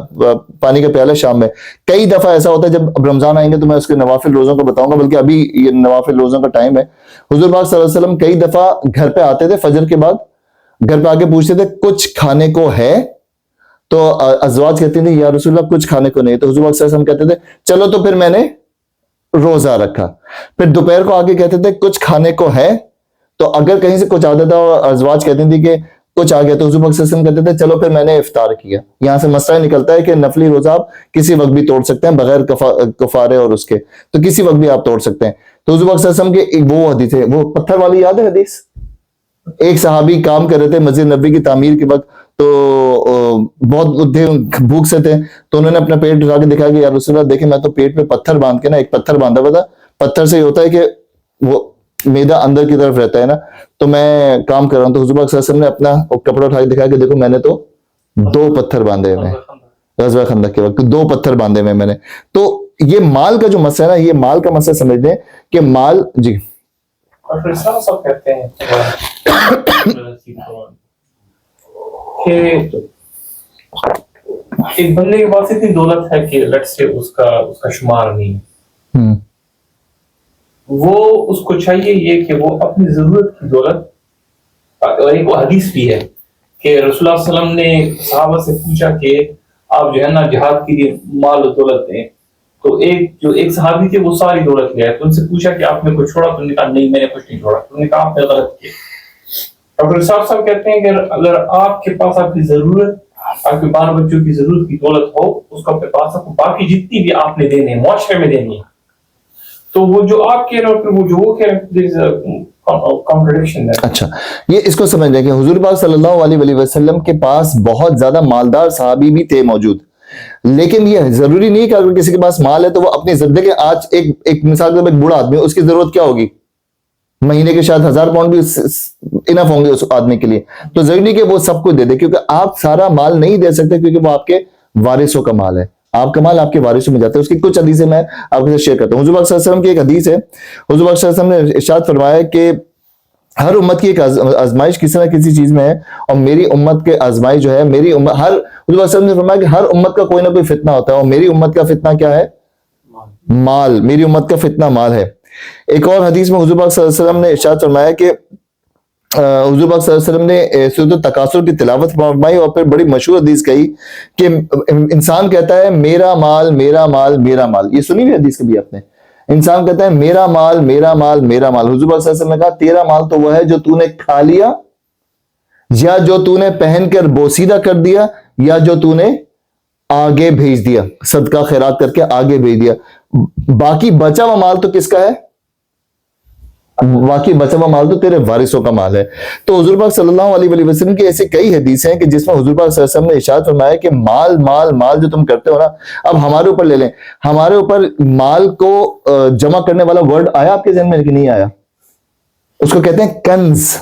Speaker 1: پانی کا پیالہ شام میں. کئی دفعہ ایسا ہوتا ہے, جب اب رمضان آئیں گے تو میں اس کے نوافل روزوں کو بتاؤں گا, بلکہ ابھی یہ نوافل روزوں کا ٹائم ہے. حضور پاک صلی اللہ علیہ وسلم کئی دفعہ گھر پہ آتے تھے فجر کے بعد, گھر پہ آ کے پوچھتے تھے کچھ کھانے کو ہے, تو ازواج کہتی تھی یا رسول اللہ کچھ کھانے کو نہیں, تو حضور پاک صلی اللہ علیہ وسلم کہتے تھے چلو تو پھر میں نے روزہ رکھا. پھر دوپہر کو آگے کہتے تھے کچھ کھانے کو ہے, تو اگر کہیں سے کچھ آتا تھا اور ازواج کہتی تھی کہ کچھ آ گیا, تو حضور پاک صلی اللہ علیہ وسلم کہتے تھے چلو پھر میں نے افطار کیا. یہاں سے مسئلہ نکلتا ہے کہ نفلی روزہ آپ کسی وقت بھی توڑ سکتے ہیں بغیر کفارے اور اس کے, تو کسی وقت بھی آپ توڑ سکتے ہیں. تو حضور پاک صلی اللہ علیہ وسلم کی وہ حدیث ہے, وہ پتھر والی یاد ہے حدیث, ایک صحابی کام کر رہے تھے مسجد نبوی کی تعمیر کے وقت, تو بہت بھوک سے تھے, تو انہوں نے اپنا پیٹ اٹھا کے دکھایا کہ یا رسول اللہ دیکھیں میں تو پیٹ میں پتھر باندھ کے نا, ایک پتھر باندھا ہوا تھا, پتھر سے یہ ہوتا ہے کہ وہ میدا اندر کی طرف رہتا ہے نا, تو میں کام کر رہا ہوں. تو حضور پاک صلی اللہ علیہ وسلم نے اپنا کپڑا اٹھا کے دکھایا کہ دیکھو میں نے تو 2 پتھر باندھے ہوئے ہیں, غزوہ خندق کے وقت 2 پتھر باندھے ہوئے میں نے. تو یہ مال کا جو مسئلہ ہے نا, یہ مال کا مسئلہ سمجھ لیں کہ مال, جی
Speaker 5: اور پھر سب کہتے ہیں کہ ایک بندے کے پاس اتنی دولت ہے کہ لیٹس سے اس کا شمار نہیں ہے, وہ اس کو چاہیے یہ کہ وہ اپنی ضرورت کی دولت, اور ایک وہ حدیث بھی ہے کہ رسول اللہ صلی اللہ علیہ وسلم نے صحابہ سے پوچھا کہ آپ جو ہے نا جہاد کے لیے مال و دولت دیں, تو ایک صحابی تھے وہ ساری دولت لے آئے, تو ان سے پوچھا کہ آپ نے کچھ چھوڑا, تو انہوں نے کہا نہیں میں نے کچھ نہیں چھوڑا. تو انہوں نے کہا آپ نے غلط کیا. ڈاکٹر صاحب کہتے ہیں کہ اگر آپ کے پاس آپ کی ضرورت, آپ کے بال بچوں کی ضرورت کی دولت ہو, اس کا اپنے پاس باقی جتنی بھی آپ نے دینے معاشرے میں دینی ہے, تو وہ جو آپ کہہ رہے ہو پھر وہ جو وہ کہہ رہے ہیں.
Speaker 1: اچھا, یہ اس کو سمجھ لیں کہ حضور پاک صلی اللہ علیہ وسلم کے پاس بہت زیادہ مالدار صحابی بھی تھے موجود, لیکن یہ ضروری نہیں کہ اگر کسی کے پاس مال ہے تو وہ اپنی ضرورت, کہ آج ایک مثال کے طور پر ایک بوڑھا آدمی, اس کی ضرورت کیا ہوگی, مہینے کے شاید 1000 پاؤنڈ بھی انف ہوں گے اس آدمی کے لیے, تو ضروری نہیں کہ وہ سب کچھ دے دے, کیونکہ آپ سارا مال نہیں دے سکتے, کیونکہ وہ آپ کے وارثوں کا مال ہے, آپ کا مال آپ کے وارثوں میں جاتا ہے. اس کی کچھ حدیثیں میں آپ کے ساتھ شیئر کرتا ہوں. حضور پاک صلی اللہ علیہ وسلم کی ایک حدیث ہے, حضور پاک صلی اللہ علیہ وسلم نے ارشاد فرمایا کہ ہر امت کی ایک آزمائش کسی نہ کسی چیز میں ہے, اور میری امت کے آزمائش جو ہے, میری امت حضور صلی اللہ علیہ وسلم نے فرمایا کہ ہر امت کا کوئی نہ کوئی فتنہ ہوتا ہے, اور میری امت کا فتنہ کیا ہے؟ مال. میری امت کا فتنہ مال ہے. ایک اور حدیث میں حضور پاک صلی اللہ علیہ وسلم نے ارشاد فرمایا کہ حضور پاک صلی اللہ علیہ وسلم نے سورۃ التکاثر کی تلاوت فرمائی, اور پھر بڑی مشہور حدیث کہی کہ انسان کہتا ہے میرا مال میرا مال میرا مال. یہ سنی ہوئی حدیث کبھی آپ نے؟ انسان کہتا ہے میرا مال میرا مال میرا مال. حضور پاک صلی اللہ علیہ وسلم نے کہا تیرا مال تو وہ ہے جو تو نے کھا لیا, یا جو تو نے پہن کر بوسیدہ کر دیا, یا جو تو نے آگے بھیج دیا, صدقہ خیرات کر کے آگے بھیج دیا. باقی بچا ہوا مال تو کس کا ہے؟ باقی بچا ہوا مال تو تیرے وارثوں کا مال ہے. تو حضور پاک صلی اللہ علیہ وسلم کی ایسی کئی حدیثیں ہیں کہ جس میں حضور پاک صلی اللہ علیہ وسلم نے ارشاد فرمایا کہ مال مال مال جو تم کرتے ہو نا, اب ہمارے اوپر لے لیں. ہمارے اوپر مال کو جمع کرنے والا ورڈ آیا آپ کے ذہن میں کہ نہیں آیا؟ اس کو کہتے ہیں کنز.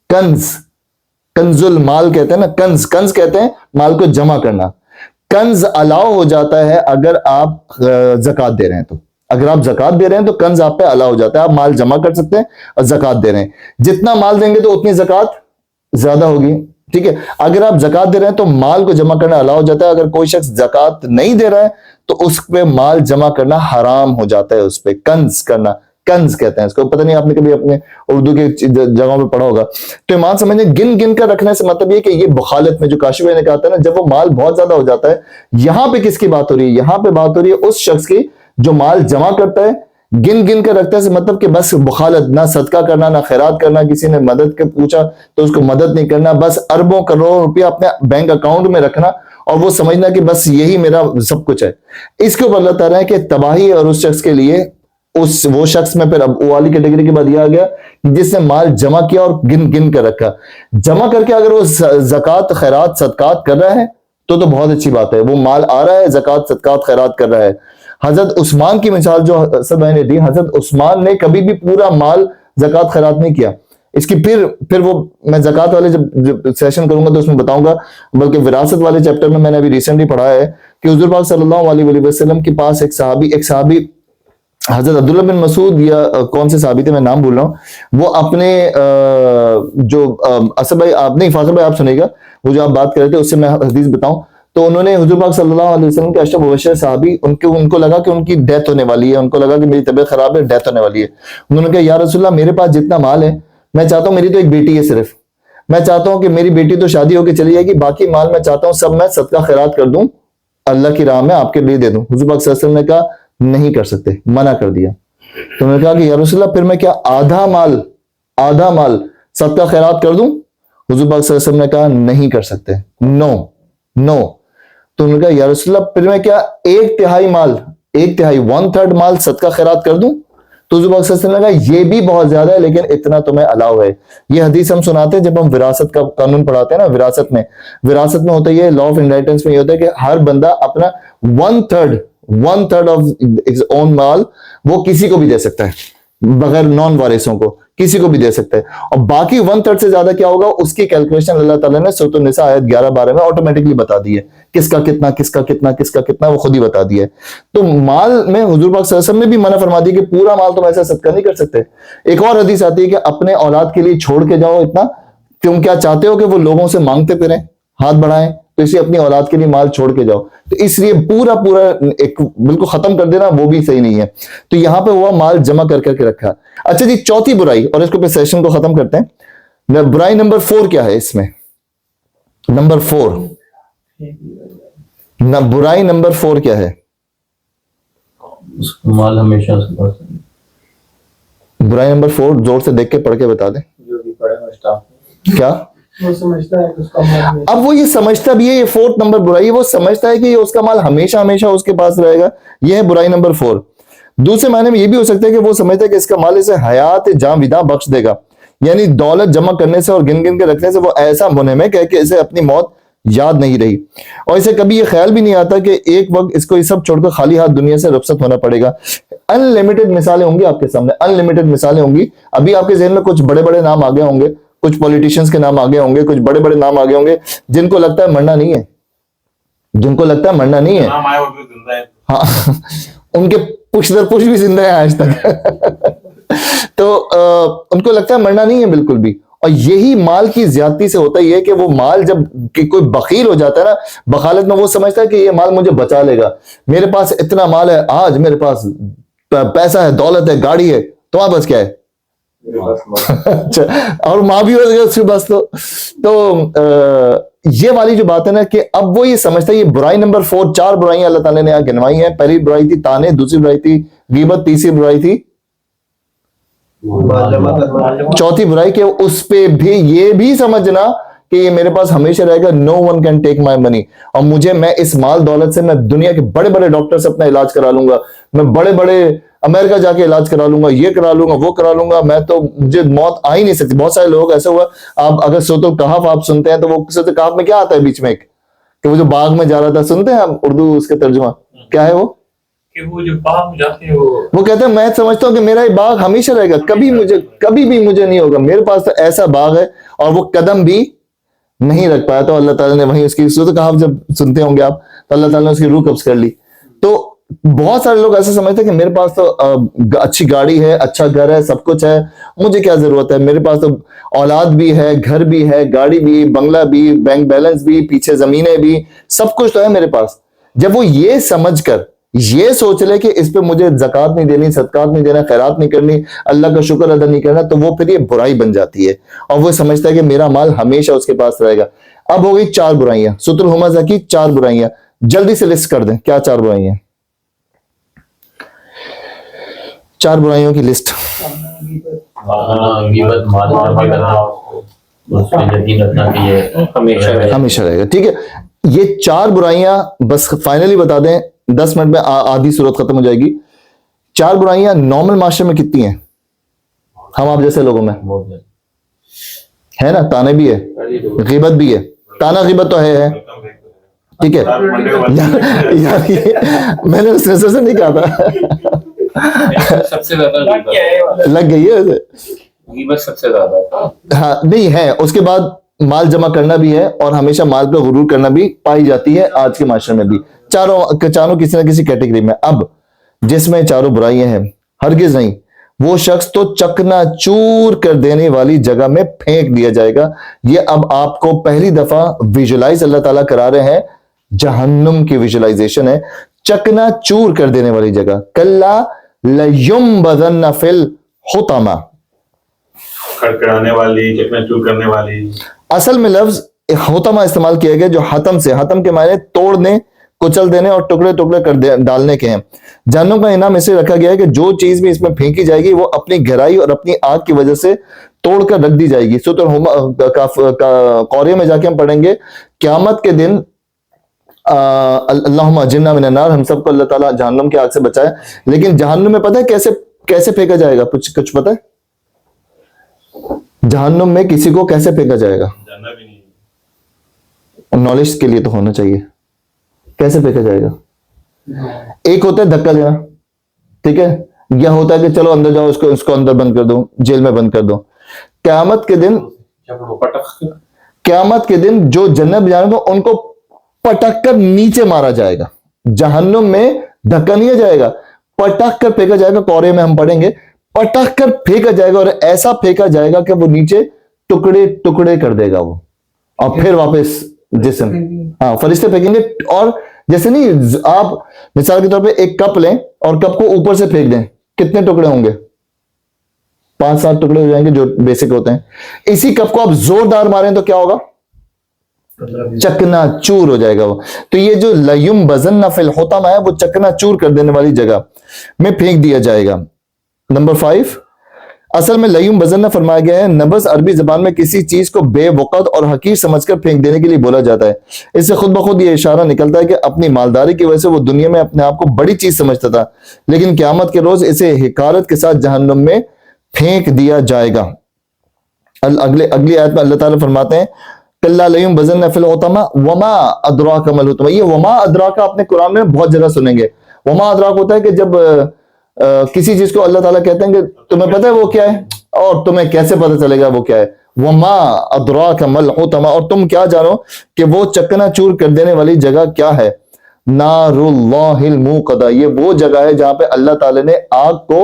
Speaker 1: کنز, کنز المال کہتے ہیں نا, کنز. کنز کہتے ہیں مال کو جمع کرنا. کنز الاؤ ہو جاتا ہے اگر آپ زکوٰۃ دے رہے ہیں. تو اگر آپ زکوٰۃ دے رہے ہیں تو کنز آپ پہ الاؤ ہو جاتا ہے, آپ مال جمع کر سکتے ہیں اور زکوٰۃ دے رہے ہیں. جتنا مال دیں گے تو اتنی زکوٰۃ زیادہ ہوگی, ٹھیک ہے. اگر آپ زکوٰۃ دے رہے ہیں تو مال کو جمع کرنا الاؤ ہو جاتا ہے. اگر کوئی شخص زکوٰۃ نہیں دے رہا ہے تو اس پہ مال جمع کرنا حرام ہو جاتا ہے. اس پہ کنز کرنا, کنز کہتے ہیں اس کو. پتہ نہیں آپ نے کبھی اپنے اردو کے جگہوں پہ پڑھا ہوگا. تو ایمان سمجھیں, گن گن کر رکھنے سے مطلب یہ کہ یہ بخالت میں جو کاشف بھائی نے کہا تھا نا, جب وہ مال بہت زیادہ ہو جاتا ہے, یہاں پہ کس کی بات ہو رہی ہے؟ یہاں پہ بات ہو رہی ہے اس شخص کی جو مال جمع کرتا ہے, گن گن کر رکھتا ہے. مطلب کہ بس بخالت, نہ صدقہ کرنا نہ خیرات کرنا, کسی نے مدد کے پوچھا تو اس کو مدد نہیں کرنا, بس اربوں کروڑوں روپیہ اپنے بینک اکاؤنٹ میں رکھنا اور وہ سمجھنا کہ بس یہی میرا سب کچھ ہے. اس کے اوپر اللہ تعالیٰ ہے کہ تباہی اور اس شخص کے لیے, وہ شخص میں پھر اب وہ والی کیٹیگری کے بعد یہ آ گیا جس نے مال جمع کیا اور گن گن کر رکھا. جمع کر کے اگر وہ زکوٰۃ خیرات صدقات کر رہا ہے تو بہت اچھی بات ہے. وہ مال آ رہا ہے, زکوٰۃ صدقات خیرات کر رہا ہے. حضرت عثمان کی مثال جو سب بھائی نے دی, حضرت عثمان نے کبھی بھی پورا مال زکوٰۃ خیرات نہیں کیا. اس کی پھر وہ میں زکوٰۃ والے جب سیشن کروں گا تو اس میں بتاؤں گا, بلکہ وراثت والے چیپٹر میں میں نے ابھی ریسنٹلی پڑھا ہے کہ حضور پاک صلی اللہ علیہ وسلم کے پاس ایک صحابی حضرت عبداللہ بن مسعود یا کون سے صحابی تھے میں نام بھول رہا ہوں, وہ اپنے جو اسد بھائی آپ نہیں فاضل بھائی آپ سنیں گا, وہ جو آپ بات کر رہے تھے اس سے میں حدیث بتاؤں. تو انہوں نے حضور پاک صلی اللہ علیہ وسلم کے اشرف مبشر صحابی, ان کو لگا کہ ان کی ڈیتھ ہونے والی ہے, ان کو لگا کہ میری طبیعت خراب ہے, ڈیتھ ہونے والی ہے. انہوں نے کہا یا رسول اللہ میرے پاس جتنا مال ہے, میں چاہتا ہوں, میری تو ایک بیٹی ہے صرف, میں چاہتا ہوں کہ میری بیٹی تو شادی ہو کے چلی جائے گی, باقی مال میں چاہتا ہوں سب میں صدقہ خیرات کر دوں, اللہ کی راہ میں آپ کے لیے دے دوں. حضور پاک صلی اللہ علیہ وسلم نے کہا نہیں کر سکتے, منع کر دیا. تو انہوں نے کہا کہ یا رسول اللہ پھر میں کیا آدھا مال صدقہ خیرات کر دوں؟ حضور پاک صلی اللہ علیہ وسلم نے کہا نہیں کر سکتے, نو. تو انہوں نے کہا یا رسول اللہ پھر میں کیا ایک تہائی 1/3 مال صدقہ خیرات کر دوں؟ تو حضور پاک صلی اللہ علیہ وسلم نے کہا یہ بھی بہت زیادہ ہے, لیکن اتنا تمہیں الاؤ ہے. یہ حدیث ہم سناتے ہیں جب ہم وراثت کا قانون پڑھاتے ہیں نا. وراثت میں ہوتا ہے یہ لا آف انہیریٹنس میں یہ ہوتا ہے کہ ہر بندہ اپنا 1/3 آف ہز اون مال وہ کسی کو بھی دے سکتا ہے, بغیر نان وارثوں کو کسی کو بھی دے سکتا ہے. اور باقی 1/3 سے زیادہ کیا ہوگا اس کی کیلکولیشن اللہ تعالیٰ نے سورۃ النساء آیت 11-12 میں آٹومیٹکلی بتا دی ہے, کس کا کتنا وہ خود ہی بتا دیا ہے. تو مال میں حضور پاک صلی اللہ علیہ وسلم نے بھی منع فرما دی کہ پورا مال تم ایسا صدقہ نہیں کر سکتے. ایک اور حدیث آتی ہے کہ اپنے اولاد کے لیے چھوڑ کے جاؤ اتنا, تم کیا چاہتے ہو کہ وہ لوگوں سے مانگتے پھریں, ہاتھ بڑھائیں, تو اس لیے اپنی اولاد کے لیے مال چھوڑ کے جاؤ. تو اس لیے پورا ایک بالکل ختم کر دینا وہ بھی صحیح نہیں ہے. تو یہاں پہ ہوا مال جمع کر کے رکھا. اچھا جی, چوتھی برائی, اور اس کو پہ سیشن کو ختم کرتے ہیں. برائی نمبر 4 کیا ہے اس میں؟ نمبر 4 برائی نمبر 4 کیا ہے؟
Speaker 4: اس کو مال ہمیشہ اس کے پاس.
Speaker 1: برائی نمبر 4 زور سے دیکھ کے پڑھ کے بتا دیں.
Speaker 3: جو بھی پڑھا ہے اسٹاف
Speaker 1: کیا
Speaker 5: وہ سمجھتا ہے کہ اس کا مال ہے.
Speaker 1: اب وہ یہ سمجھتا بھی ہے, یہ 4 نمبر برائی, وہ سمجھتا ہے کہ یہ اس کا مال ہمیشہ اس کے پاس رہے گا. یہ ہے برائی نمبر 4. دوسرے معنی میں یہ بھی ہو سکتا ہے کہ وہ سمجھتا ہے کہ اس کا مال اسے حیات جاوداں بخش دے گا, یعنی دولت جمع کرنے سے اور گن گن کے رکھنے سے وہ ایسا منہمک ہے کہ اسے اپنی موت یاد نہیں رہی, اور اسے کبھی یہ خیال بھی نہیں آتا کہ ایک وقت اس کو یہ سب چھوڑ کر خالی ہاتھ دنیا سے رخصت ہونا پڑے گا. ان لمیٹڈ مثالیں ہوں گی آپ کے سامنے, ان لمیٹڈ مثالیں ہوں گی. ابھی آپ کے ذہن میں کچھ بڑے بڑے نام آگے ہوں گے, کچھ پولیٹیشینز کے نام آگے ہوں گے, کچھ بڑے بڑے نام آگے ہوں گے جن کو لگتا ہے مرنا نہیں ہے,
Speaker 6: نام آیا وہ بھی زندہ ہے.
Speaker 1: ہاں ان کے پش در پش بھی زندہ ہے آج تک. تو ان کو لگتا ہے مرنا نہیں ہے بالکل بھی. اور یہی مال کی زیادتی سے ہوتا ہی ہے کہ وہ مال جب کوئی بخیل ہو جاتا ہے نا بخالت میں، وہ سمجھتا ہے کہ یہ مال مجھے بچا لے گا. میرے پاس اتنا مال ہے، آج میرے پاس پیسہ ہے، دولت ہے، گاڑی ہے، تمہارے پاس کیا ہے؟ اچھا، اور ماں بھی ہو گئی اس کے پاس. تو یہ والی جو بات ہے نا کہ اب وہ یہ سمجھتا ہے یہ برائی نمبر 4، 4 برائیاں اللہ تعالیٰ نے یہاں گنوائی ہیں. پہلی برائی تھی تانے، دوسری برائی تھی غیبت، تیسری برائی تھی چوتھی برائی کہ اس پہ بھی یہ بھی سمجھنا کہ یہ میرے پاس ہمیشہ رہے گا. نو ون کین ٹیک مائی منی. اور میں اس مال دولت سے میں دنیا کے بڑے بڑے ڈاکٹر سے اپنا علاج کرا لوں گا، میں بڑے بڑے امریکہ جا کے علاج کرا لوں گا، یہ کرا لوں گا، وہ کرا لوں گا، میں تو مجھے موت آ ہی نہیں سکتی. بہت سارے لوگ ایسے ہوا، آپ اگر سورۃ الکہف آپ سنتے ہیں تو وہ سورۃ الکہف میں کیا آتا ہے بیچ میں ایک کہ وہ جو باغ میں جا رہا تھا، سنتے ہیں آپ اردو اس کا ترجمہ کیا ہے؟ وہ
Speaker 4: کہ وہ جو باغ میں جاتے ہیں
Speaker 1: وہ کہتے ہیں میں سمجھتا ہوں کہ میرا یہ باغ ہمیشہ رہے گا، کبھی بھی مجھے نہیں ہوگا. میرے پاس تو ایسا باغ ہے اور وہ قدم بھی نہیں رکھ پایا. تو اللہ تعالیٰ نے وہیں اس کی سورۃ الکہف جب سنتے ہوں گے آپ تو اللہ تعالیٰ نے اس کی روح قبض کر لی. تو بہت سارے لوگ ایسے سمجھتے ہیں کہ میرے پاس تو اچھی گاڑی ہے، اچھا گھر ہے، سب کچھ ہے، مجھے کیا ضرورت ہے، میرے پاس تو اولاد بھی ہے، گھر بھی ہے، گاڑی بھی، بنگلہ بھی، بینک بیلنس بھی، پیچھے زمینیں بھی، سب کچھ تو ہے میرے پاس. جب وہ یہ سمجھ کر یہ سوچ لے کہ اس پہ مجھے زکوٰۃ نہیں دینی، صدقات نہیں دینا، خیرات نہیں کرنی، اللہ کا شکر ادا نہیں کرنا، تو وہ پھر یہ برائی بن جاتی ہے اور وہ سمجھتا ہے کہ میرا مال ہمیشہ اس کے پاس رہے گا. اب ہو گئی 4 برائیاں، سورۃ الہمزہ کی 4 برائیاں. جلدی سے لسٹ کر دیں کیا 4 برائیاں؟ 4 برائیوں کی لسٹ.
Speaker 4: غیبت، مال چوری کرنا، اس پہ یقین رکھنا کہ یہ
Speaker 1: ہمیشہ رہے گا. ٹھیک ہے، یہ 4 برائیاں بس فائنلی بتا دیں، 10 منٹ میں آدھی صورت ختم ہو جائے گی. 4 برائیاں نارمل معاشرے میں کتنی ہیں ہم آپ جیسے لوگوں میں؟ ہے نا، تانے بھی ہے، غیبت بھی ہے. تانا غیبت تو ہے، ٹھیک ہے یار میں نے اس نظر سے نہیں کہا تھا،
Speaker 3: سب سے زیادہ
Speaker 1: لگ گئی ہے
Speaker 3: غیبت سب سے زیادہ.
Speaker 1: ہاں نہیں ہے. اس کے بعد مال جمع کرنا بھی ہے اور ہمیشہ مال پہ غرور کرنا بھی پائی جاتی ہے آج کے معاشرے میں بھی. چاروں کسی نہ کسی کیٹیگری میں. اب جس میں 4 برائیاں ہیں، ہرگز نہیں وہ شخص تو چکنا چور کر دینے والی جگہ میں پھینک دیا جائے گا. یہ اب آپ کو پہلی دفعہ ویژولائز اللہ تعالیٰ کرا رہے ہیں، جہنم کی ویژولائزیشن ہے. چکنا چور کر دینے والی جگہ، کلا لیمبذن فی الحطمہ،
Speaker 6: کڑکڑانے والی، چکنا چور کرنے والی.
Speaker 1: اصل میں لفظ حطمہ استعمال کیا گیا جو حتم سے، حتم کے معنی توڑنے، کچل دینے اور ٹکڑے ٹکڑے کر ڈالنے کے ہیں. جہنم کا انعام اسے رکھا گیا ہے کہ جو چیز بھی اس میں پھینکی جائے گی وہ اپنی گہرائی اور اپنی آگ کی وجہ سے توڑ کر رکھ دی جائے گی. سورۃ قاریہ میں جا کے ہم پڑھیں گے قیامت کے دن اللہم اجرنا من النار، ہم سب کو اللہ تعالیٰ جہنم کی آگ سے بچائے. لیکن جہنم میں پتہ ہے کیسے پھینکا جائے گا؟ کچھ پتہ ہے جہنم میں کسی کو کیسے پھینکا جائے گا؟
Speaker 6: جاننا بھی نہیں،
Speaker 1: نالج کے لیے تو ہونا چاہیے. کیسے پھینکا جائے گا؟ ایک ہوتا ہے دھکا دینا، ٹھیک ہے، یا ہوتا ہے کہ چلو اندر جاؤ، اس کو اندر بند کر دو، جیل میں بند کر دو. قیامت کے دن جو جنت جانے گا ان کو پٹک کر نیچے مارا جائے گا. جہنم میں دھکا نہیں جائے گا، پٹک کر پھینکا جائے گا. قوریہ میں ہم پڑھیں گے، پٹک کر پھینکا جائے گا اور ایسا پھینکا جائے گا کہ وہ نیچے ٹکڑے ٹکڑے کر دے گا وہ، اور پھر واپس جسم. ہاں فرشتے پھینکیں گے. اور جیسے نہیں، آپ مثال کے طور پہ ایک کپ لیں اور کپ کو اوپر سے پھینک دیں، کتنے ٹکڑے ہوں گے؟ 5-7 ٹکڑے ہو جائیں گے جو بیسک ہوتے ہیں. اسی کپ کو آپ زوردار ماریں تو کیا ہوگا؟ چکنا چور ہو جائے گا وہ. تو یہ جو لیمبذن فی الحطمہ ہے وہ چکنا چور کر دینے والی جگہ میں پھینک دیا جائے گا. نمبر 5، اصل میں لیمبذن فرمایا گیا ہے، نبذ عربی زبان میں کسی چیز کو بے وقت اور حقیر سمجھ کر پھینک دینے کے لیے بولا جاتا ہے. اس سے خود بخود یہ اشارہ نکلتا ہے کہ اپنی مالداری کی وجہ سے وہ دنیا میں اپنے آپ کو بڑی چیز سمجھتا تھا، لیکن قیامت کے روز اسے حقارت کے ساتھ جہنم میں پھینک دیا جائے گا. اگلی آیت میں اللہ تعالیٰ فرماتے ہیں کلا لیمبذن فی الحطمہ وما ادراک ما الحطمہ. یہ وما ادراک آپ نے قرآن میں بہت جگہ سنیں گے. وما ادراک ہوتا ہے کہ جب کسی چیز کو اللہ تعالیٰ کہتے ہیں کہ تمہیں پتہ ہے وہ کیا ہے، اور تمہیں کیسے پتہ چلے گا وہ کیا ہے. وما ادراک ما الحطمہ، اور تم کیا جانو کہ وہ چکنا چور کر دینے والی جگہ کیا ہے. نار اللہ الموقدہ، یہ وہ جگہ ہے جہاں پہ اللہ تعالیٰ نے آگ کو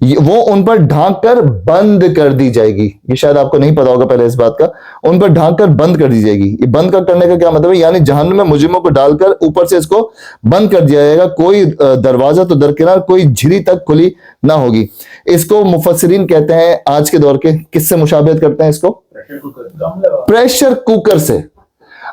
Speaker 1: وہ ان پر ڈھانک کر بند کر دی جائے گی. یہ شاید آپ کو نہیں پتا ہوگا پہلے اس بات کا. ان پر ڈھانک کر بند کر دی جائے گی. یہ بند کرنے کا کیا مطلب ہے؟ یعنی جہنم میں مجرموں کو ڈال کر اوپر سے اس کو بند کر دیا جائے گا. کوئی دروازہ تو درکنار, کوئی جھلی تک کھلی نہ ہوگی. اس کو مفسرین کہتے ہیں آج کے دور کے, کس سے مشابہت کرتے ہیں اس کو؟ پریشر کوکر سے.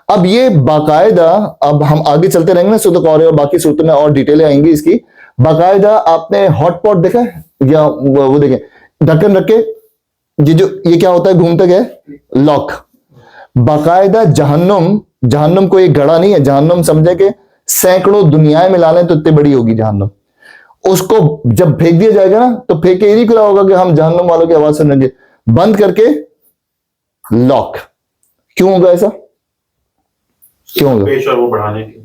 Speaker 1: اب یہ باقاعدہ, اب ہم آگے چلتے رہیں گے نا سورۃ قوارع اور باقی صورتوں میں اور ڈیٹیلیں آئیں گی اس کی. باقاعدہ آپ نے ہاٹ پاٹ دیکھا ہے یا وہ دیکھیں, ڈھکن رکھ کے یہ کیا ہوتا ہے, گھومتا گیا لاک. باقاعدہ جہنم کو ایک گھڑا نہیں ہے. جہنم سمجھے کہ سینکڑوں دنیایں ملا لیں تو اتنی بڑی ہوگی جہنم. اس کو جب پھینک دیا جائے گا نا تو پھینک کے یہ نہیں کھلا ہوگا کہ ہم جہنم والوں کی آواز سنیں گے. بند کر کے لاک. کیوں ہوگا ایسا؟ کیوں ہوگا؟
Speaker 6: پریشر وہ بڑھانے کے,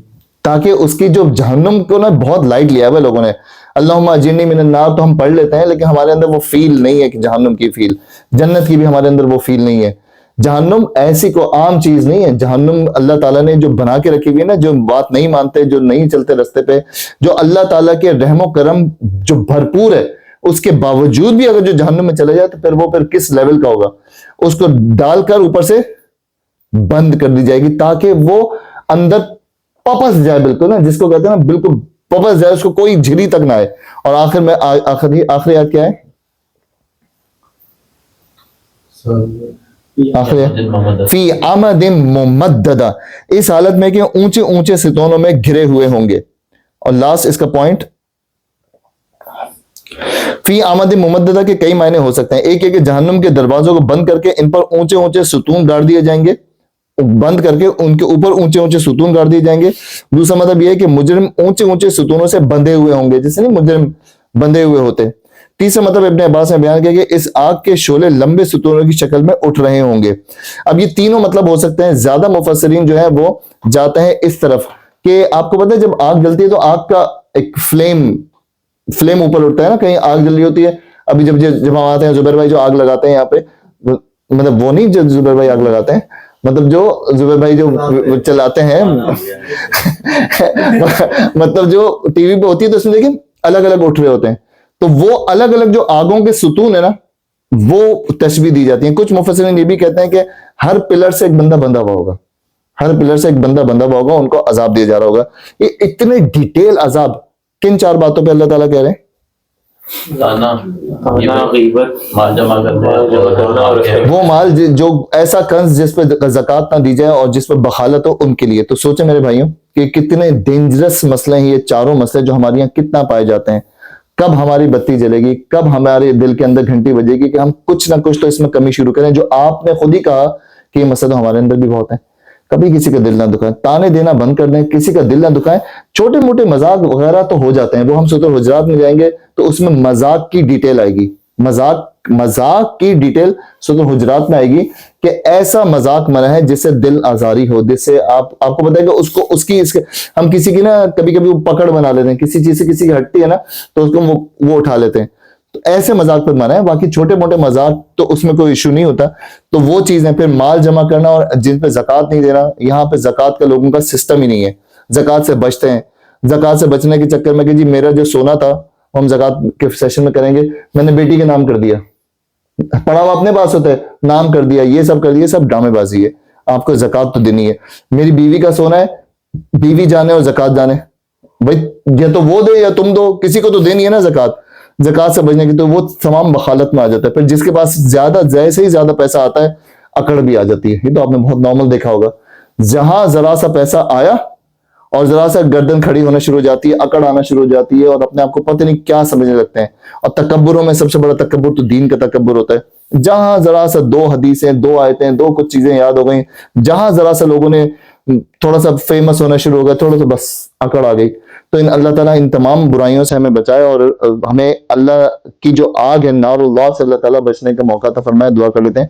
Speaker 1: تاکہ اس کی جو جہنم کو نا بہت لائٹ لیا ہے لوگوں نے. اللہم اجرنی من النار تو ہم پڑھ لیتے ہیں, لیکن ہمارے اندر وہ فیل نہیں ہے کہ جہنم کی فیل. جنت کی بھی ہمارے اندر وہ فیل نہیں ہے. جہنم ایسی کو عام چیز نہیں ہے. جہنم اللہ تعالیٰ نے جو بنا کے رکھی ہوئی ہے نا, جو بات نہیں مانتے, جو نہیں چلتے رستے پہ, جو اللہ تعالیٰ کے رحم و کرم جو بھرپور ہے, اس کے باوجود بھی اگر جو جہنم میں چلے جائے تو پھر وہ کس لیول کا ہوگا. اس کو ڈال کر اوپر سے بند کر دی جائے گی تاکہ وہ اندر پپس جائے, بالکل نا جس کو کہتے ہیں نا بالکل پپس جائے, اس کو کوئی جھلی تک نہ آئے. اور آخر میں آخری آیت کیا ہے؟ فی عمد ممددہ, اس حالت میں کہ اونچے اونچے ستونوں میں گھرے ہوئے ہوں گے. اور لاسٹ اس کا پوائنٹ, فی عمد ممددہ کے کئی معنی ہو سکتے ہیں. ایک ہے کہ جہنم کے دروازوں کو بند کر کے ان پر اونچے اونچے ستون گاڑ دیے جائیں گے, بند کر کے ان کے اوپر اونچے اونچے ستون گاڑ دیے جائیں گے. دوسرا مطلب یہ ہے کہ مجرم اونچے اونچے ستونوں سے بندھے ہوئے ہوں گے, جیسے نہیں مجرم بندھے ہوئے ہوتے. تیسرا مطلب ابن عباس نے بیان کیا کہ اس آگ کے شعلے لمبے ستونوں کی شکل میں اٹھ رہے ہوں گے. اب یہ تینوں مطلب ہو سکتے ہیں. زیادہ مفسرین جو ہیں وہ جاتے ہیں اس طرف کہ آپ کو پتہ ہے جب آگ جلتی ہے تو آگ کا ایک فلیم اوپر اٹھتا ہے نا, کہیں آگ جل رہی ہوتی ہے. ابھی جب ہم آتے ہیں زبیر بھائی جو آگ لگاتے ہیں یہاں پہ, مطلب وہ نہیں جو زبیر بھائی آگ لگاتے ہیں, مطلب جو زبیر بھائی جو چلاتے ہیں مطلب جو ٹی وی پہ ہوتی ہے تو اس میں دیکھیں الگ الگ اٹھ رہے ہوتے ہیں. تو وہ الگ الگ جو آگوں کے ستون ہے نا وہ تشبیہ دی جاتی ہیں. کچھ مفسرین یہ بھی کہتے ہیں کہ ہر پلر سے ایک بندہ بندھا ہوا ہوگا, ہر پلر سے ایک بندہ بندھا ہوا ہوگا, ان کو عذاب دیا جا رہا ہوگا. یہ اتنے ڈیٹیل عذاب کن چار باتوں پہ اللہ تعالیٰ کہہ رہے ہیں؟
Speaker 4: مال جمع کرنا اور
Speaker 1: وہ مال جو ایسا کنز جس پہ زکوٰۃ نہ دی جائے اور جس پہ بخالت ہو ان کے لیے. تو سوچیں میرے بھائیوں کہ کتنے ڈینجرس مسئلے ہیں یہ چاروں مسئلے جو ہمارے یہاں کتنا پائے جاتے ہیں. کب ہماری بتی جلے گی, کب ہمارے دل کے اندر گھنٹی بجے گی کہ ہم کچھ نہ کچھ تو اس میں کمی شروع کریں. جو آپ نے خود ہی کہا کہ یہ مسئلہ ہمارے اندر بھی بہت ہے. کبھی کسی کا دل نہ دکھائیں, تانے دینا بند کر دیں, کسی کا دل نہ دکھائیں. چھوٹے موٹے مذاق وغیرہ تو ہو جاتے ہیں, وہ ہم سورۃ الحجرات میں جائیں گے تو اس میں مذاق کی ڈیٹیل آئے گی. مذاق کی ڈیٹیل سورۃ الحجرات میں آئے گی کہ ایسا مذاق منع ہے جس سے دل آزاری ہو, جس سے آپ کو پتہ ہے کہ اس کو ہم کسی کی نا کبھی کبھی وہ پکڑ بنا لیتے ہیں, کسی چیز سے کسی کی ہٹتی ہے نا تو اس کو وہ اٹھا لیتے ہیں. تو ایسے مذاق پہ منع ہے. باقی چھوٹے موٹے مذاق تو اس میں کوئی ایشو نہیں ہوتا. تو وہ چیزیں پھر مال جمع کرنا اور جن پہ زکوٰۃ نہیں دینا, یہاں پہ زکوٰۃ کا لوگوں کا سسٹم ہی نہیں ہے. زکوٰۃ سے بچتے ہیں, زکوٰۃ سے بچنے کے چکر میں کہ جی میرا جو سونا تھا ہم زکوٰۃ کے سیشن میں کریں گے, میں نے بیٹی کے نام کر دیا, پڑا ہوا اپنے پاس ہوتا ہے, نام کر دیا, یہ سب کر دیا, سب ڈرامے بازی ہے. آپ کو زکوٰۃ تو دینی ہے. میری بیوی کا سونا ہے, بیوی جانے اور زکوٰۃ جانے, بھائی یا تو وہ دے یا تم دو, کسی کو تو دینی ہے نا زکوٰۃ. زکوٰۃ سے بچنے کی تو وہ تمام بخالت میں آ جاتا ہے. پھر جس کے پاس زیادہ جیسے ہی زیادہ پیسہ آتا ہے اکڑ بھی آ جاتی ہے. یہ تو آپ نے بہت نارمل دیکھا ہوگا. جہاں ذرا سا پیسہ آیا اور ذرا سا گردن کھڑی ہونا شروع ہو جاتی ہے, اکڑ آنا شروع ہو جاتی ہے اور اپنے آپ کو پتہ نہیں کیا سمجھنے لگتے ہیں. اور تکبروں میں سب سے بڑا تکبر تو دین کا تکبر ہوتا ہے. جہاں ذرا سا 2 حدیثیں, 2 آیتیں, 2 کچھ چیزیں یاد ہو گئیں, جہاں ذرا سا لوگوں نے تھوڑا سا فیمس ہونا شروع ہو گیا, تھوڑا سا بس اکڑ آ گئی. تو اللہ تعالیٰ ان تمام برائیوں سے ہمیں بچائے اور ہمیں اللہ کی جو آگ ہے نار اللہ سے اللہ تعالیٰ بچنے کا موقع عطا فرمائے. دعا کر لیتے ہیں.